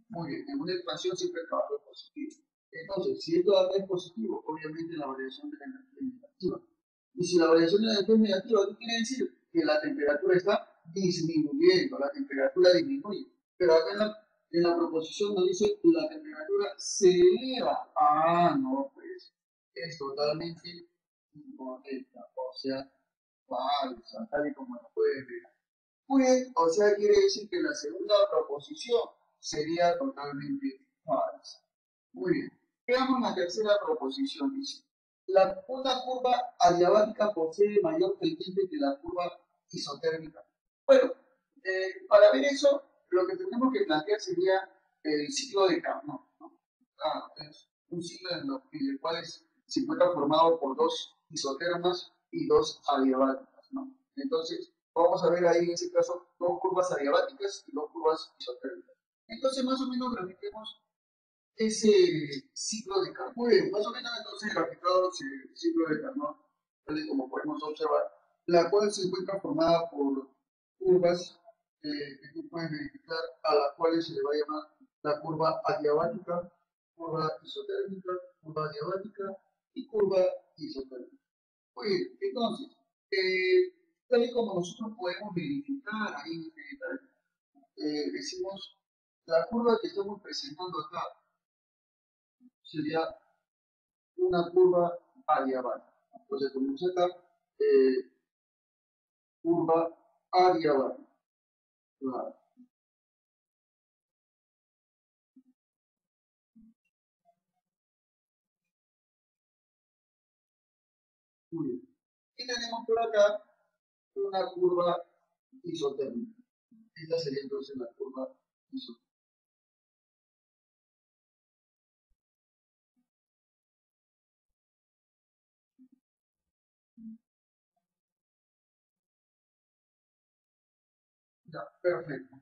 Muy bien, en una expansión siempre el trabajo es positivo. Entonces, si esto acá es positivo, obviamente la variación de la energía es negativa. Y si la variación de la energía es negativa, ¿qué quiere decir? Que la temperatura está disminuyendo, la temperatura disminuye. Pero acá en la proposición nos dice que la temperatura se eleva. Ah, no, pues es totalmente incorrecta, o sea, falsa, tal y como lo pueden ver. Muy bien, o sea, quiere decir que la segunda proposición sería totalmente falsa. Muy bien. Veamos la tercera proposición. Dice, una curva adiabática posee mayor pendiente que la curva isotérmica. Bueno, para ver eso, lo que tenemos que plantear sería el ciclo de Carnot, ¿no? Es un ciclo en el cual se encuentra formado por dos isotermas y dos adiabáticas, ¿no? Entonces, vamos a ver ahí en ese caso dos curvas adiabáticas y dos curvas isotérmicas. Entonces, más o menos grafiquemos ese ciclo de Carnot. Muy bien, más o menos entonces graficamos el ciclo de Carnot, tal y como podemos observar, la cual se encuentra formada por curvas que tú puedes verificar, a las cuales se le va a llamar la curva adiabática, curva isotérmica, curva adiabática y curva isotérmica. Muy bien, entonces, tal y como nosotros podemos verificar ahí, decimos, la curva que estamos presentando acá sería una curva adiabática. Entonces, tenemos acá eh, curva adiabática. Claro. Muy bien. Y tenemos por acá una curva isotérmica. Esta sería entonces la curva isotérmica. Ya, perfecto.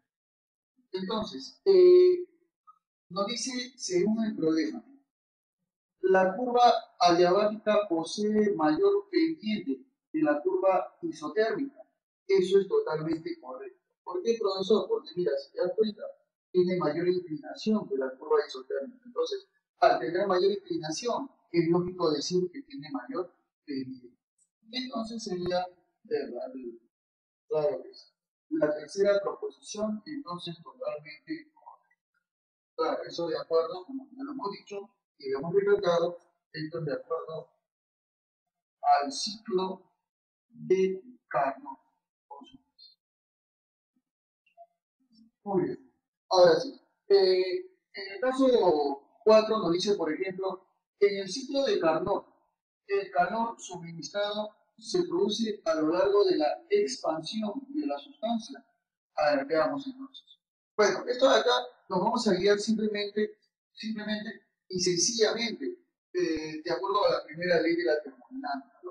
Entonces, nos dice, según el problema, la curva adiabática posee mayor pendiente que la curva isotérmica. Eso es totalmente correcto. ¿Por qué, profesor? Porque mira, si te das cuenta, tiene mayor inclinación que la curva isotérmica. Entonces, al tener mayor inclinación, es lógico decir que tiene mayor pendiente. Entonces sería verdadero. Claro que sí. La tercera proposición, entonces, totalmente claro, eso de acuerdo, como ya lo hemos dicho y lo hemos recalcado, esto es de acuerdo al ciclo de Carnot. Muy bien. Ahora sí. En el caso 4 nos dice, por ejemplo, en el ciclo de Carnot, el calor suministrado se produce a lo largo de la expansión de la sustancia. A ver, veamos entonces. Bueno, esto de acá nos vamos a guiar simplemente y sencillamente de acuerdo a la primera ley de la termodinámica.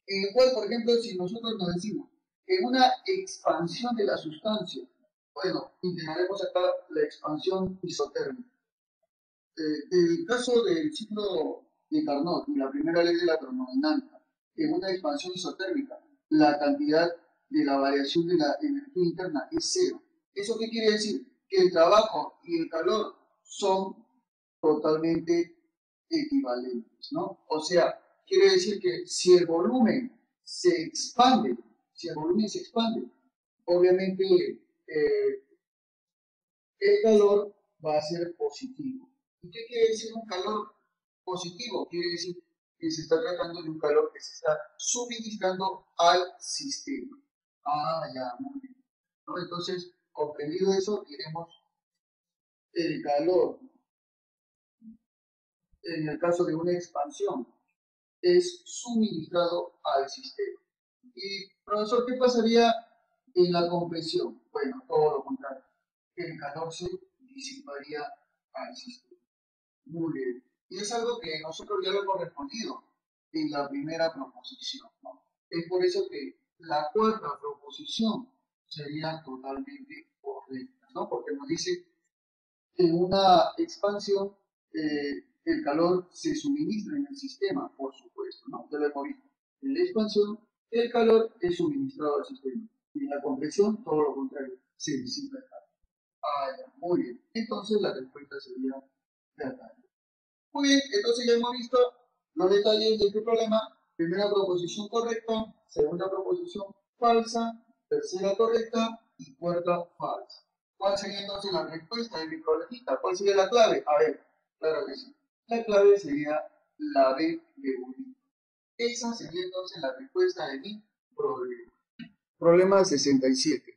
En el cual, por ejemplo, si nosotros nos decimos en una expansión de la sustancia, bueno, integraremos acá la expansión isotérmica. El caso del ciclo de Carnot y la primera ley de la termodinámica, en una expansión isotérmica, la cantidad de la variación de la energía interna es cero. ¿Eso qué quiere decir? Que el trabajo y el calor son totalmente equivalentes, ¿no? O sea, quiere decir que si el volumen se expande, obviamente el calor va a ser positivo. ¿Y qué quiere decir un calor positivo? Quiere decir que se está tratando de un calor que se está suministrando al sistema. Ah, ya, muy bien. ¿No? Entonces, comprendido eso, diremos el calor en el caso de una expansión es suministrado al sistema. Y, profesor, ¿qué pasaría en la compresión? Bueno, todo lo contrario. El calor se disiparía al sistema. Muy bien. Y es algo que nosotros ya lo hemos respondido en la primera proposición, ¿no? Es por eso que la cuarta proposición sería totalmente correcta, ¿no? Porque nos dice en una expansión el calor se suministra en el sistema, por supuesto, ¿no? Ya lo hemos visto. En la expansión el calor es suministrado al sistema. Y en la compresión todo lo contrario, se disipa el calor. Ah, ya, muy bien. Entonces la respuesta sería verdad. Muy bien, entonces ya hemos visto los detalles de este problema. Primera proposición correcta, segunda proposición falsa, tercera correcta y cuarta falsa. ¿Cuál sería entonces la respuesta de mi problemita? ¿Cuál sería la clave? A ver, claro que sí. La clave sería la B de bonito. Esa sería entonces la respuesta de mi problema. Problema 67.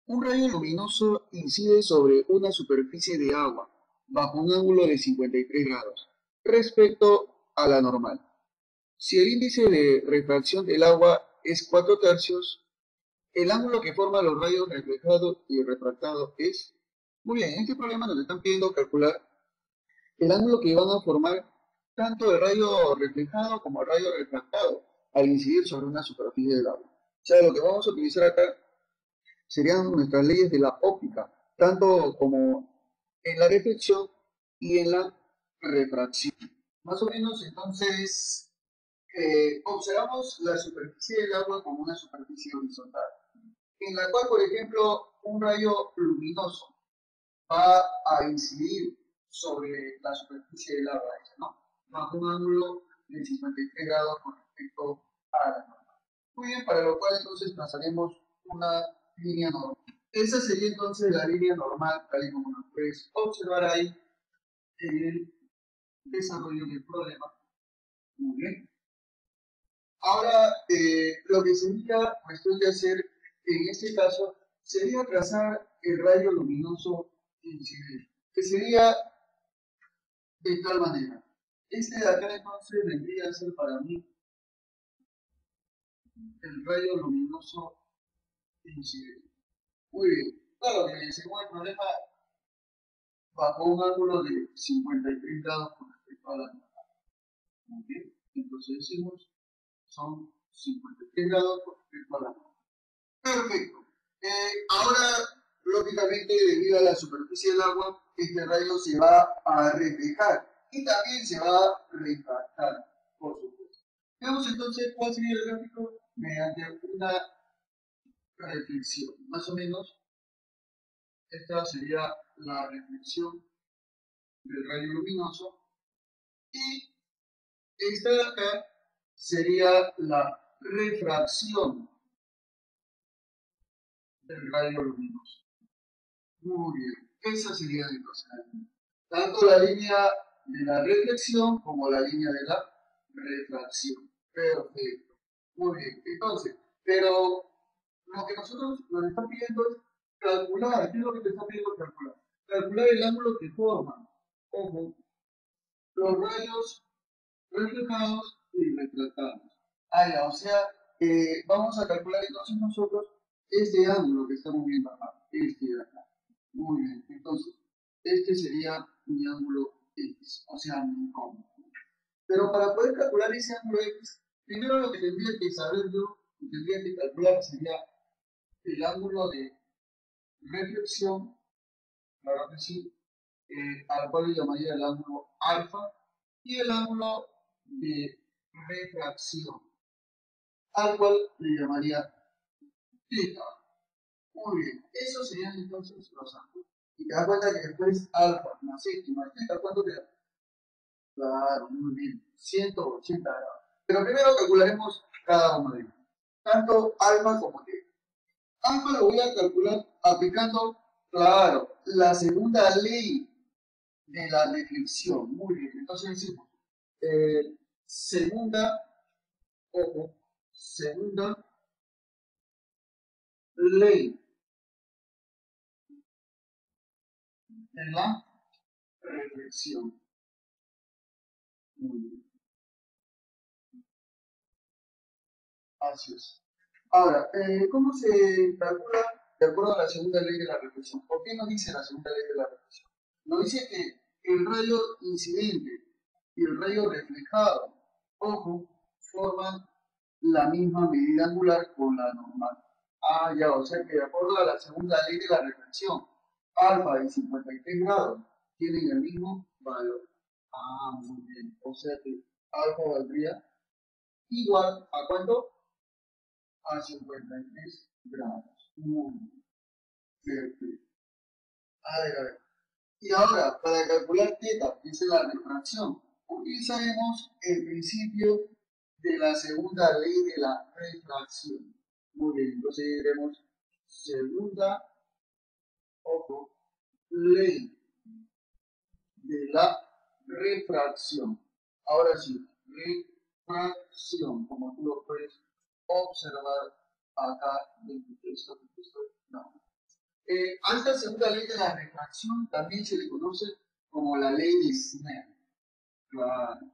Un rayo luminoso incide sobre una superficie de agua bajo un ángulo de 53 grados respecto a la normal. Si el índice de refracción del agua es 4/3, el ángulo que forman los rayos reflejado y refractado es... Muy bien, en este problema nos están pidiendo calcular el ángulo que van a formar tanto el rayo reflejado como el rayo refractado al incidir sobre una superficie del agua. O sea, lo que vamos a utilizar acá serían nuestras leyes de la óptica, tanto como en la reflexión y en la refracción. Más o menos, entonces, observamos la superficie del agua como una superficie horizontal, en la cual, por ejemplo, un rayo luminoso va a incidir sobre la superficie del agua, ¿no? Bajo un ángulo de 53 grados con respecto a la normal. Muy bien, para lo cual entonces trazaremos una línea normal. Esa sería entonces la línea normal, tal y como nos puedes observar ahí en el desarrollo del problema. Muy bien. Ahora, lo que sería cuestión de hacer en este caso sería trazar el rayo luminoso incidente, que sería de tal manera. Este de acá entonces vendría a ser para mí el rayo luminoso incidente. Muy bien. Claro que según el problema, bajo un ángulo de 53 grados con respecto a la normal. Muy bien. Entonces decimos, son 53 grados con respecto a la normal. Perfecto. Ahora, lógicamente, debido a la superficie del agua, este rayo se va a reflejar y también se va a refractar, por supuesto. Veamos entonces cuál sería el gráfico mediante una reflexión. Más o menos, esta sería la reflexión del rayo luminoso y esta de acá sería la refracción del rayo luminoso. Muy bien, esa sería entonces la línea. Tanto la línea de la reflexión como la línea de la refracción. Perfecto. Muy bien, entonces, pero lo que nosotros nos están pidiendo es calcular. ¿Qué es lo que te está pidiendo calcular? Calcular el ángulo que forman, ojo, los rayos reflejados y retratados. Ah, ya, o sea, vamos a calcular entonces nosotros este ángulo que estamos viendo acá, este de acá. Muy bien, entonces, este sería mi ángulo X, o sea, mi cóncavo. Pero para poder calcular ese ángulo X, primero lo que tendría que saber yo, y tendría que calcular sería el ángulo de reflexión, claro que sí, al cual le llamaría el ángulo alfa, y el ángulo de refracción, al cual le llamaría theta. Muy bien, esos serían entonces los ángulos. Y te das cuenta que después alfa más séptima theta, ¿cuánto te da? Claro, muy bien, 180 grados. Pero primero calcularemos cada uno de ellos, tanto alfa como theta. Alfa lo voy a calcular aplicando, claro, la segunda ley de la reflexión. Muy bien, entonces decimos, segunda, ojo, segunda ley de la reflexión. Muy bien, así es. Ahora, ¿cómo se calcula de acuerdo a la segunda ley de la reflexión? ¿Por qué nos dice la segunda ley de la reflexión? Nos dice que el rayo incidente y el rayo reflejado, ojo, forman la misma medida angular con la normal. Ah, ya, o sea que de acuerdo a la segunda ley de la reflexión, alfa de 53 grados tienen el mismo valor. Ah, muy bien. O sea que alfa valdría igual a ¿cuánto? A 53 grados. Muy bien. Perfecto. A ver. Y ahora, para calcular θ, que es la refracción, utilizaremos el principio de la segunda ley de la refracción. Muy bien, entonces diremos segunda, ojo, ley de la refracción. Ahora sí, refracción, como tú lo puedes observar acá en el texto que estoy dando. A esta segunda ley de la refracción también se le conoce como la ley de Snell. Claro.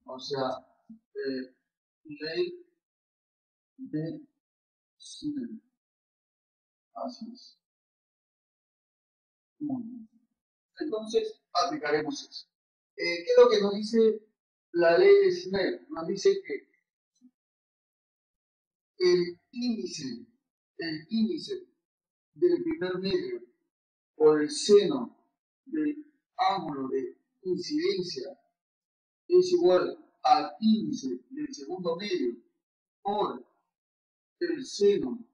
O sea, ley de Snell. Así es. Muy bien. Entonces, aplicaremos eso. ¿Qué es lo que nos dice la ley de Snell? Nos dice que el índice, el índice del primer medio por el seno del ángulo de incidencia es igual al índice del segundo medio por el seno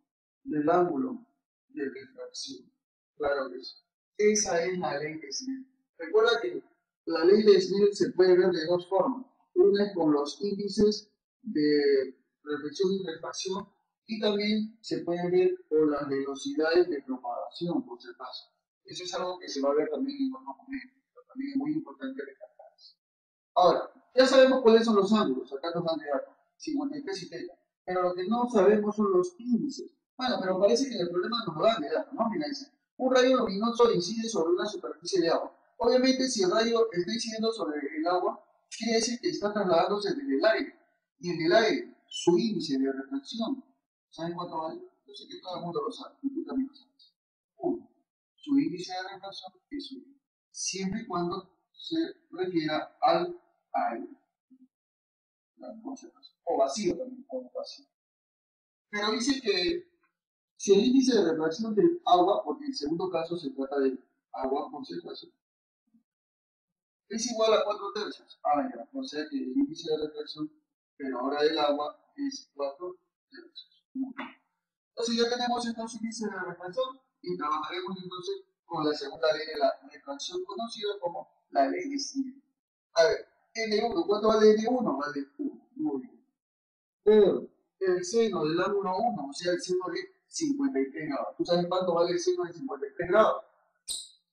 del ángulo de refracción. Claro que sí. Esa es la ley de Snell. Recuerda que la ley de Snell se puede ver de dos formas. Una es con los índices de reflexión y refracción y también se puede ver por las velocidades de propagación, por si acaso. Eso es algo que se va a ver también en los documentos, pero también es muy importante recalcar. Ahora, ya sabemos cuáles son los ángulos, acá nos han quedado 53 y θ, pero lo que no sabemos son los índices. Bueno, pero parece que el problema nos lo dan de datos, ¿no? Mira, dice, un rayo luminoso incide sobre una superficie de agua. Obviamente, si el rayo está incidiendo sobre el agua, quiere decir que está trasladándose desde el aire. Y en el aire, su índice de refracción, ¿saben cuánto vale? Yo sé que todo el mundo lo sabe, y tú también lo sabes. Uno, su índice de refracción es 1, siempre y cuando se refiera al aire, o vacío también, o vacío. Pero dice que si el índice de refracción del agua, porque en el segundo caso se trata de agua concentración, es igual a 4 tercios. Ah, ya, o sea que el índice de refracción, pero ahora del agua, es 4 tercios. Entonces ya tenemos estos índices de reflexión y trabajaremos entonces con la segunda ley de la refracción conocida como la ley de Siemens. A ver, N1, ¿cuánto vale N1? Vale 1. Muy bien. Por el seno del ángulo 1, o sea, el seno de 53 grados. ¿Tú sabes cuánto vale el seno de 53 grados?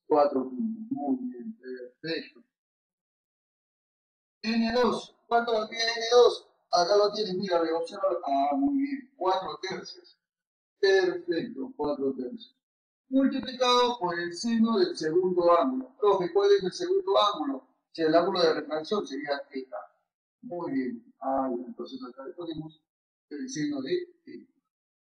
4 puntos. Muy bien, perfecto. N2, ¿cuánto valdría N2? Acá lo tienes, mira, observa. Ah, muy bien, 4 tercios. Perfecto, 4 tercios. Multiplicado por el seno del segundo ángulo. Profe, ¿cuál es el segundo ángulo? Si el ángulo de refracción sería θ. Muy bien. Ah, entonces acá le ponemos el seno de θ.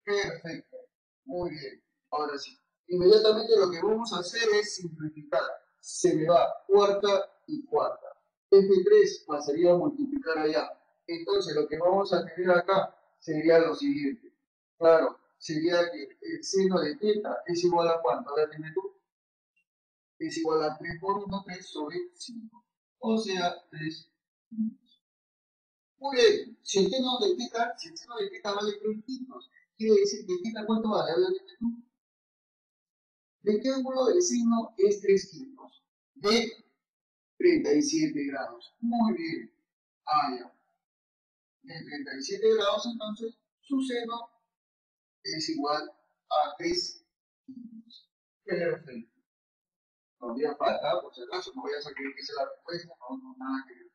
Perfecto. Muy bien. Ahora sí. Inmediatamente lo que vamos a hacer es simplificar. Se me va cuarta y cuarta. Este 3 pasaría a multiplicar allá. Entonces lo que vamos a tener acá sería lo siguiente. Claro, sería que el seno de θ es igual a ¿cuánto? Ahora dime tú. Es igual a 3 por 1, 3 sobre 5. O sea, 3. Muy bien. Si el seno de θ vale 3 quintos, quiere decir que θ ¿cuánto vale? Ahora dime tú. ¿De qué ángulo del signo es 3 quintos? De 37 grados. Muy bien. Ah, ya. De 37 grados, entonces, su seno es igual a 3 quintos. Perfecto. Todavía falta, por si acaso, no voy a sacar que sea la respuesta, no, nada que ver.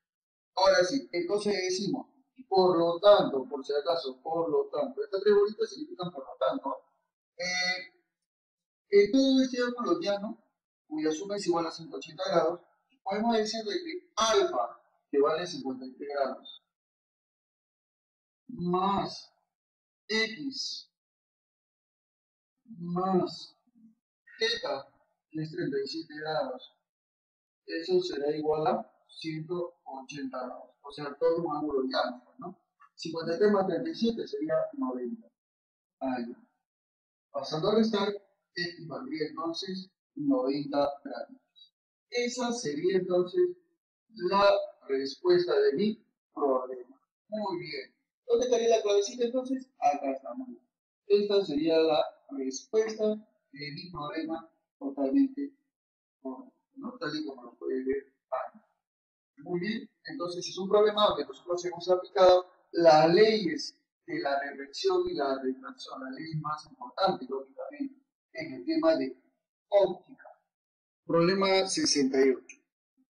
Ahora sí, entonces decimos, por lo tanto, por si acaso, por lo tanto, estas tres bolitas significan por lo tanto. En todo este ángulo llano, cuya suma es igual a 180 grados, podemos decir de que alfa, que vale 53 grados, más x más θ, que es 37 grados, eso será igual a 180 grados. O sea, todo un ángulo llano, ¿no? 53 más 37 sería 90. Ahí. Pasando a restar, x valdría entonces 90 grados. Esa sería entonces la respuesta de mi problema. Muy bien. ¿Dónde estaría la clavecita entonces? Acá estamos. Esta sería la respuesta de mi problema totalmente correcto, ¿no? Tal y como lo puede ver ahí. Muy bien. Entonces es un problema donde nosotros hemos aplicado las leyes de la reflexión y la refracción, las leyes más importantes, lógicamente, en el tema de óptica. Problema 68.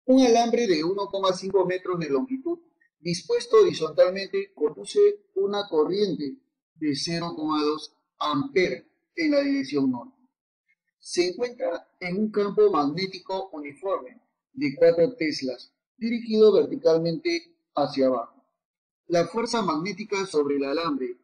Un alambre de 1,5 metros de longitud dispuesto horizontalmente conduce una corriente de 0,2 amperes en la dirección norte. Se encuentra en un campo magnético uniforme de 4 teslas, dirigido verticalmente hacia abajo. La fuerza magnética sobre el alambre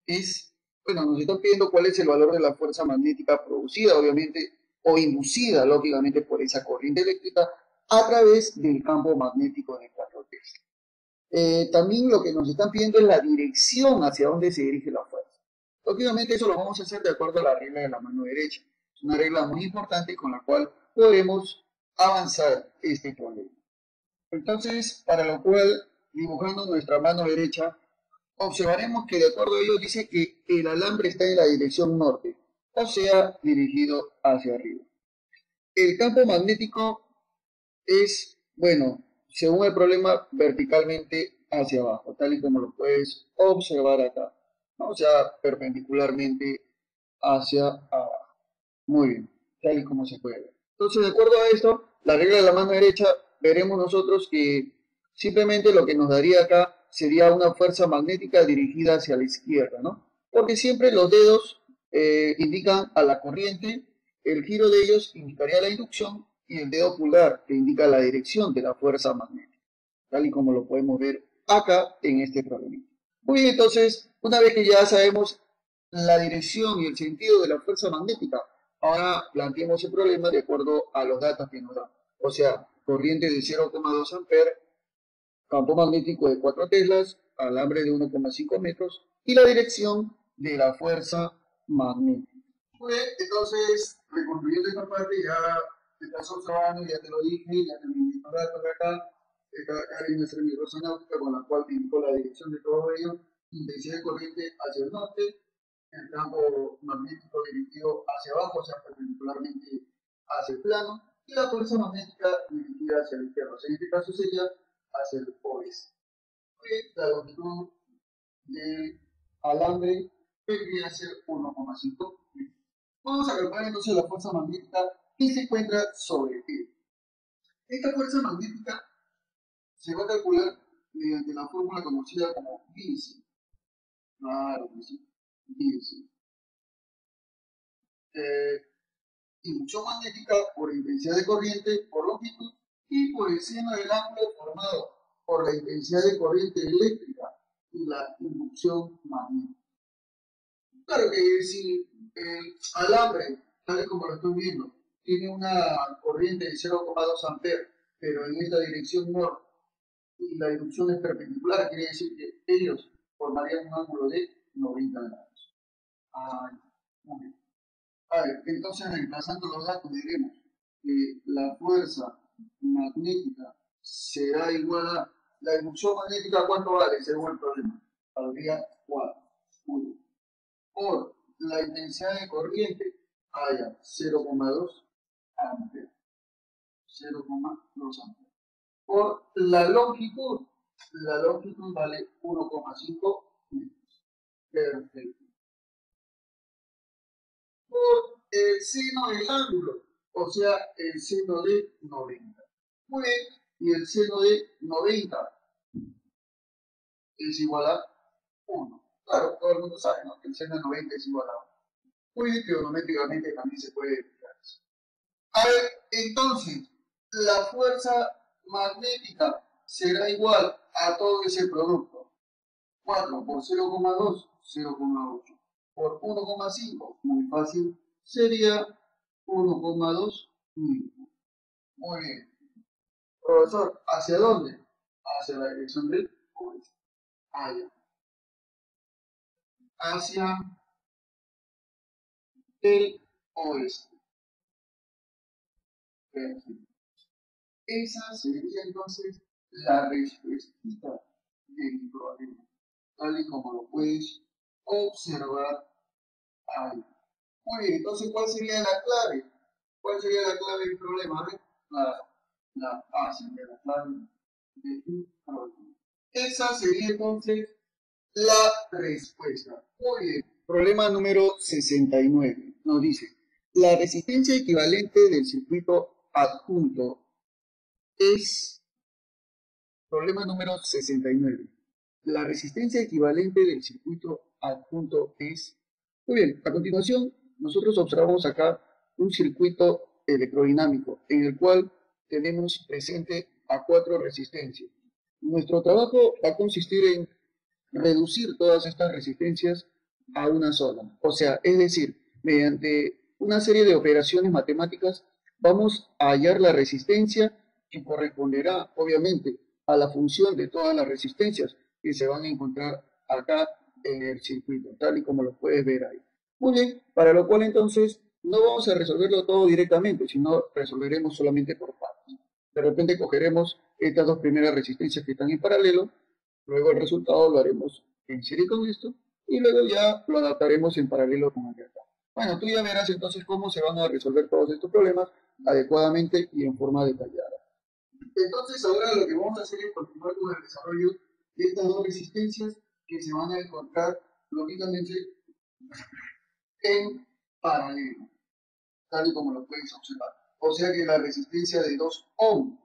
es, bueno, nos están pidiendo cuál es el valor de la fuerza magnética producida, obviamente, o inducida, lógicamente, por esa corriente eléctrica a través del campo magnético de 4 Tesla. También lo que nos están pidiendo es la dirección hacia donde se dirige la fuerza. Lógicamente eso lo vamos a hacer de acuerdo a la regla de la mano derecha. Es una regla muy importante con la cual podemos avanzar este problema. Entonces, para lo cual, dibujando nuestra mano derecha, observaremos que de acuerdo a ello dice que el alambre está en la dirección norte, o sea, dirigido hacia arriba. El campo magnético es, bueno, según el problema, verticalmente hacia abajo, tal y como lo puedes observar acá, ¿no? O sea, perpendicularmente hacia abajo. Muy bien, tal y como se puede ver. Entonces, de acuerdo a esto, la regla de la mano derecha, veremos nosotros que simplemente lo que nos daría acá sería una fuerza magnética dirigida hacia la izquierda, ¿no? Porque siempre los dedos indican a la corriente, el giro de ellos indicaría la inducción y el dedo pulgar que indica la dirección de la fuerza magnética, tal y como lo podemos ver acá en este problema. Muy bien, entonces, una vez que ya sabemos la dirección y el sentido de la fuerza magnética, ahora planteemos el problema de acuerdo a los datos que nos dan. O sea, corriente de 0,2 amperes, campo magnético de 4 teslas, alambre de 1,5 metros y la dirección de la fuerza magnética. Muy bien, entonces, concluyendo esta parte, ya te estás observando, ya te lo dije, ya te lo indico datos acá. Acá hay nuestra microonda náutica con la cual te indico la dirección de todo ello, intensidad de corriente hacia el norte, el campo magnético dirigido hacia abajo, o sea, perpendicularmente hacia el plano, y la fuerza magnética dirigida hacia la izquierda. O sea, en este caso sería hacia el oeste. La longitud del alambre vendría a ser 1,5 metros. Vamos a calcular entonces la fuerza magnética que se encuentra sobre él. Esta fuerza magnética se va a calcular mediante la fórmula conocida como Gaussian. Claro que sí, Gaussian. Inducción magnética por intensidad de corriente por longitud y por el seno del ángulo formado por la intensidad de corriente eléctrica y la inducción magnética. Claro que si el alambre, tal como lo estoy viendo, tiene una corriente de 0,2 amperes, pero en esta dirección norte, y la inducción es perpendicular, quiere decir que ellos formarían un ángulo de 90 grados. Muy bien. A ver, entonces reemplazando los datos diremos que la fuerza magnética será igual a la inducción magnética, ¿cuánto vale según el problema? Valdría 4. Muy bien. Por la intensidad de corriente haya 0,2 amperes. 0,2 amperes. Por la longitud vale 1,5 metros. Perfecto. Por el seno del ángulo, o sea, el seno de 90. Muy bien, y el seno de 90 es igual a 1. Claro, todo el mundo sabe, ¿no?, que el seno de 90 es igual a 1. Muy bien, trigonométricamente también se puede explicar eso. A ver, entonces, la fuerza magnética será igual a todo ese producto. 4 por 0,2, 0,8. Por 1,5, muy fácil, sería 1,2 metros. Muy bien. Profesor, ¿hacia dónde? Hacia la dirección del oeste. Allá. Hacia el oeste. Perfecto. Esa sería entonces la respuesta del problema, tal y como lo puedes observar ahí. Muy bien, entonces, ¿cuál sería la clave? ¿Cuál sería la clave del problema? A ver, la A sería la clave del problema. Esa sería entonces la respuesta. Muy bien. Problema número 69. Nos dice, la resistencia equivalente del circuito adjunto es... Problema número 69. La resistencia equivalente del circuito adjunto es... Muy bien, a continuación nosotros observamos acá un circuito electrodinámico en el cual tenemos presente a 4 resistencias. Nuestro trabajo va a consistir en reducir todas estas resistencias a una sola. O sea, es decir, mediante una serie de operaciones matemáticas vamos a hallar la resistencia que corresponderá, obviamente, a la función de todas las resistencias que se van a encontrar acá en el circuito, tal y como lo puedes ver ahí. Muy bien, para lo cual entonces no vamos a resolverlo todo directamente, sino resolveremos solamente por partes. De repente cogeremos estas dos primeras resistencias que están en paralelo, luego el resultado lo haremos en serie con esto y luego ya lo adaptaremos en paralelo con el de acá. Bueno, tú ya verás entonces cómo se van a resolver todos estos problemas adecuadamente y en forma detallada. Entonces ahora lo que vamos a hacer es continuar con el desarrollo de estas dos resistencias que se van a encontrar lógicamente en paralelo, tal y como lo puedes observar. O sea que la resistencia de 2 ohm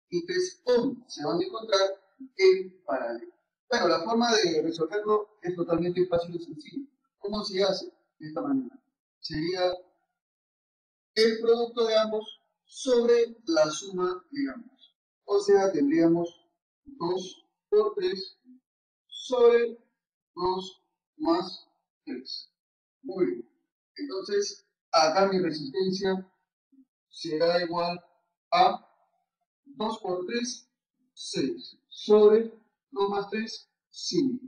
y 3 ohm se van a encontrar en paralelo. Bueno, la forma de resolverlo es totalmente fácil y sencillo. ¿Cómo se hace? De esta manera. Sería el producto de ambos sobre la suma de ambos. O sea, tendríamos 2 por 3 sobre 2 más 3. Muy bien. Entonces, acá mi resistencia será igual a 2 por 3, 6, sobre 2 más 3, 5.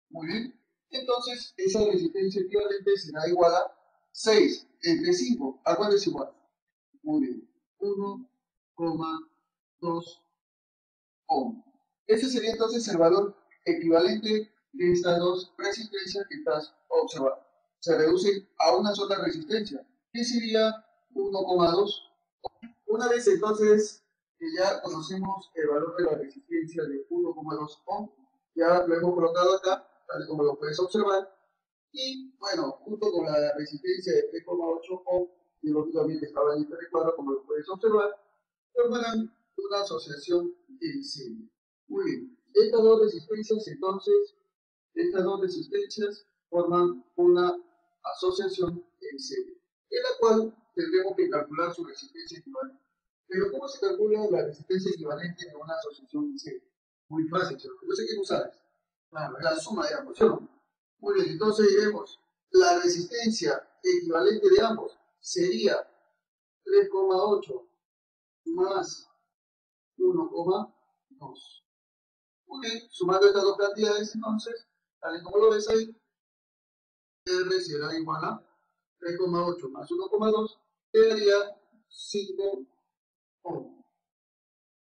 Muy bien. Entonces, esa resistencia equivalente será igual a 6 entre 5. ¿A cuál es igual? Muy bien. 1,2 ohm. Ese sería entonces el valor equivalente de estas dos resistencias que estás observando. se reducen a una sola resistencia, que sería 1,2. Una vez entonces que ya conocemos el valor de la resistencia de 1,2 ohm, ya lo hemos colocado acá, tal como lo puedes observar, y bueno, junto con la resistencia de 3,8 ohm, que lógicamente estaba en este recuadro, como lo puedes observar, formarán una asociación en serie. Muy bien, estas dos resistencias forman una asociación en serie, en la cual tendremos que calcular su resistencia equivalente. Pero ¿cómo se calcula la resistencia equivalente de una asociación en serie? Muy fácil, ¿cierto? Yo sé que no sabes. Claro, es la suma de ambos, ¿cierto? Muy bien, entonces diremos, la resistencia equivalente de ambos sería 3,8 más 1,2. Muy bien, sumando estas dos cantidades, entonces, tal y como lo ves ahí, R será igual a 3,8 más 1,2, que daría 5 ohm.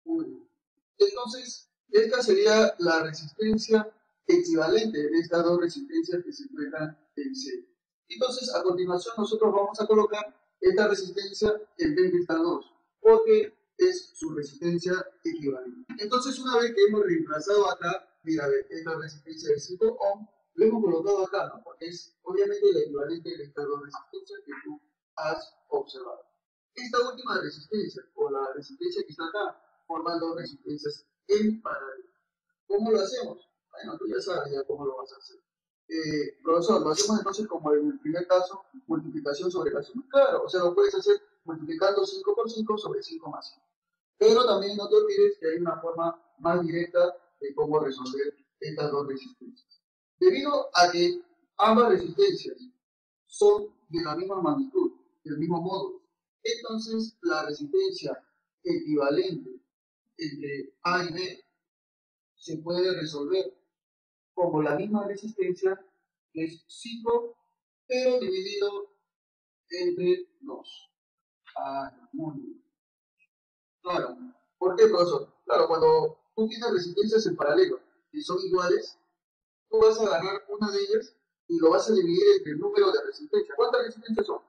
Muy bien. Entonces, esta sería la resistencia equivalente de estas dos resistencias que se encuentran en serie. Entonces, a continuación, nosotros vamos a colocar esta resistencia en vez de estas dos, porque es su resistencia equivalente. Entonces, una vez que hemos reemplazado acá, mira, esta resistencia de 5 ohm, lo hemos colocado acá, ¿no? Porque es obviamente la equivalente de estas dos resistencias que tú has observado. Esta última resistencia, o la resistencia que está acá, forman dos resistencias en paralelo. ¿Cómo lo hacemos? Bueno, tú ya sabes ya cómo lo vas a hacer. Profesor, lo hacemos entonces como en el primer caso, multiplicación sobre la suma. Claro, o sea, lo puedes hacer multiplicando 5 por 5 sobre 5 más 5. Pero también no te olvides que hay una forma más directa de cómo resolver estas dos resistencias. Debido a que ambas resistencias son de la misma magnitud, del mismo modo, entonces la resistencia equivalente entre A y B se puede resolver como la misma resistencia, que es 5, pero dividido entre 2. Ah, muy bien. Claro. ¿Por qué, profesor? Claro, cuando tú tienes resistencias en paralelo y son iguales, tú vas a agarrar una de ellas y lo vas a dividir entre el número de resistencias. ¿Cuántas resistencias son?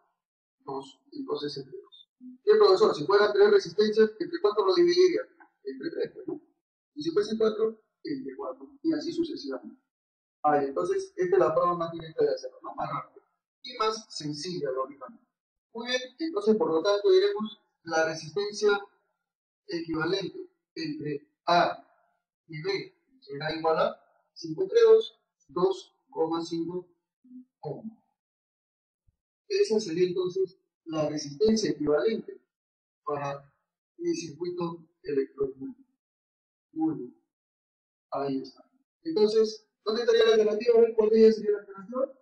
2. Entonces entre 2. ¿Qué, profesor? Si fueran 3 resistencias, ¿entre cuánto lo dividiría? Entre 3, ¿no? Y si fuese 4, entre 4. Y así sucesivamente. Entonces, esta es la forma más directa de hacerlo, ¿no? Más rápida. Y más sencilla, lógicamente. Muy bien, entonces, por lo tanto, diremos la resistencia equivalente entre A y B será igual a 5 entre 2, 2,5 ohm. Esa sería entonces la resistencia equivalente para el circuito electrónico. Muy bien, ahí está. Entonces, ¿dónde estaría la alternativa? A ver, ¿cuál sería la alternativa?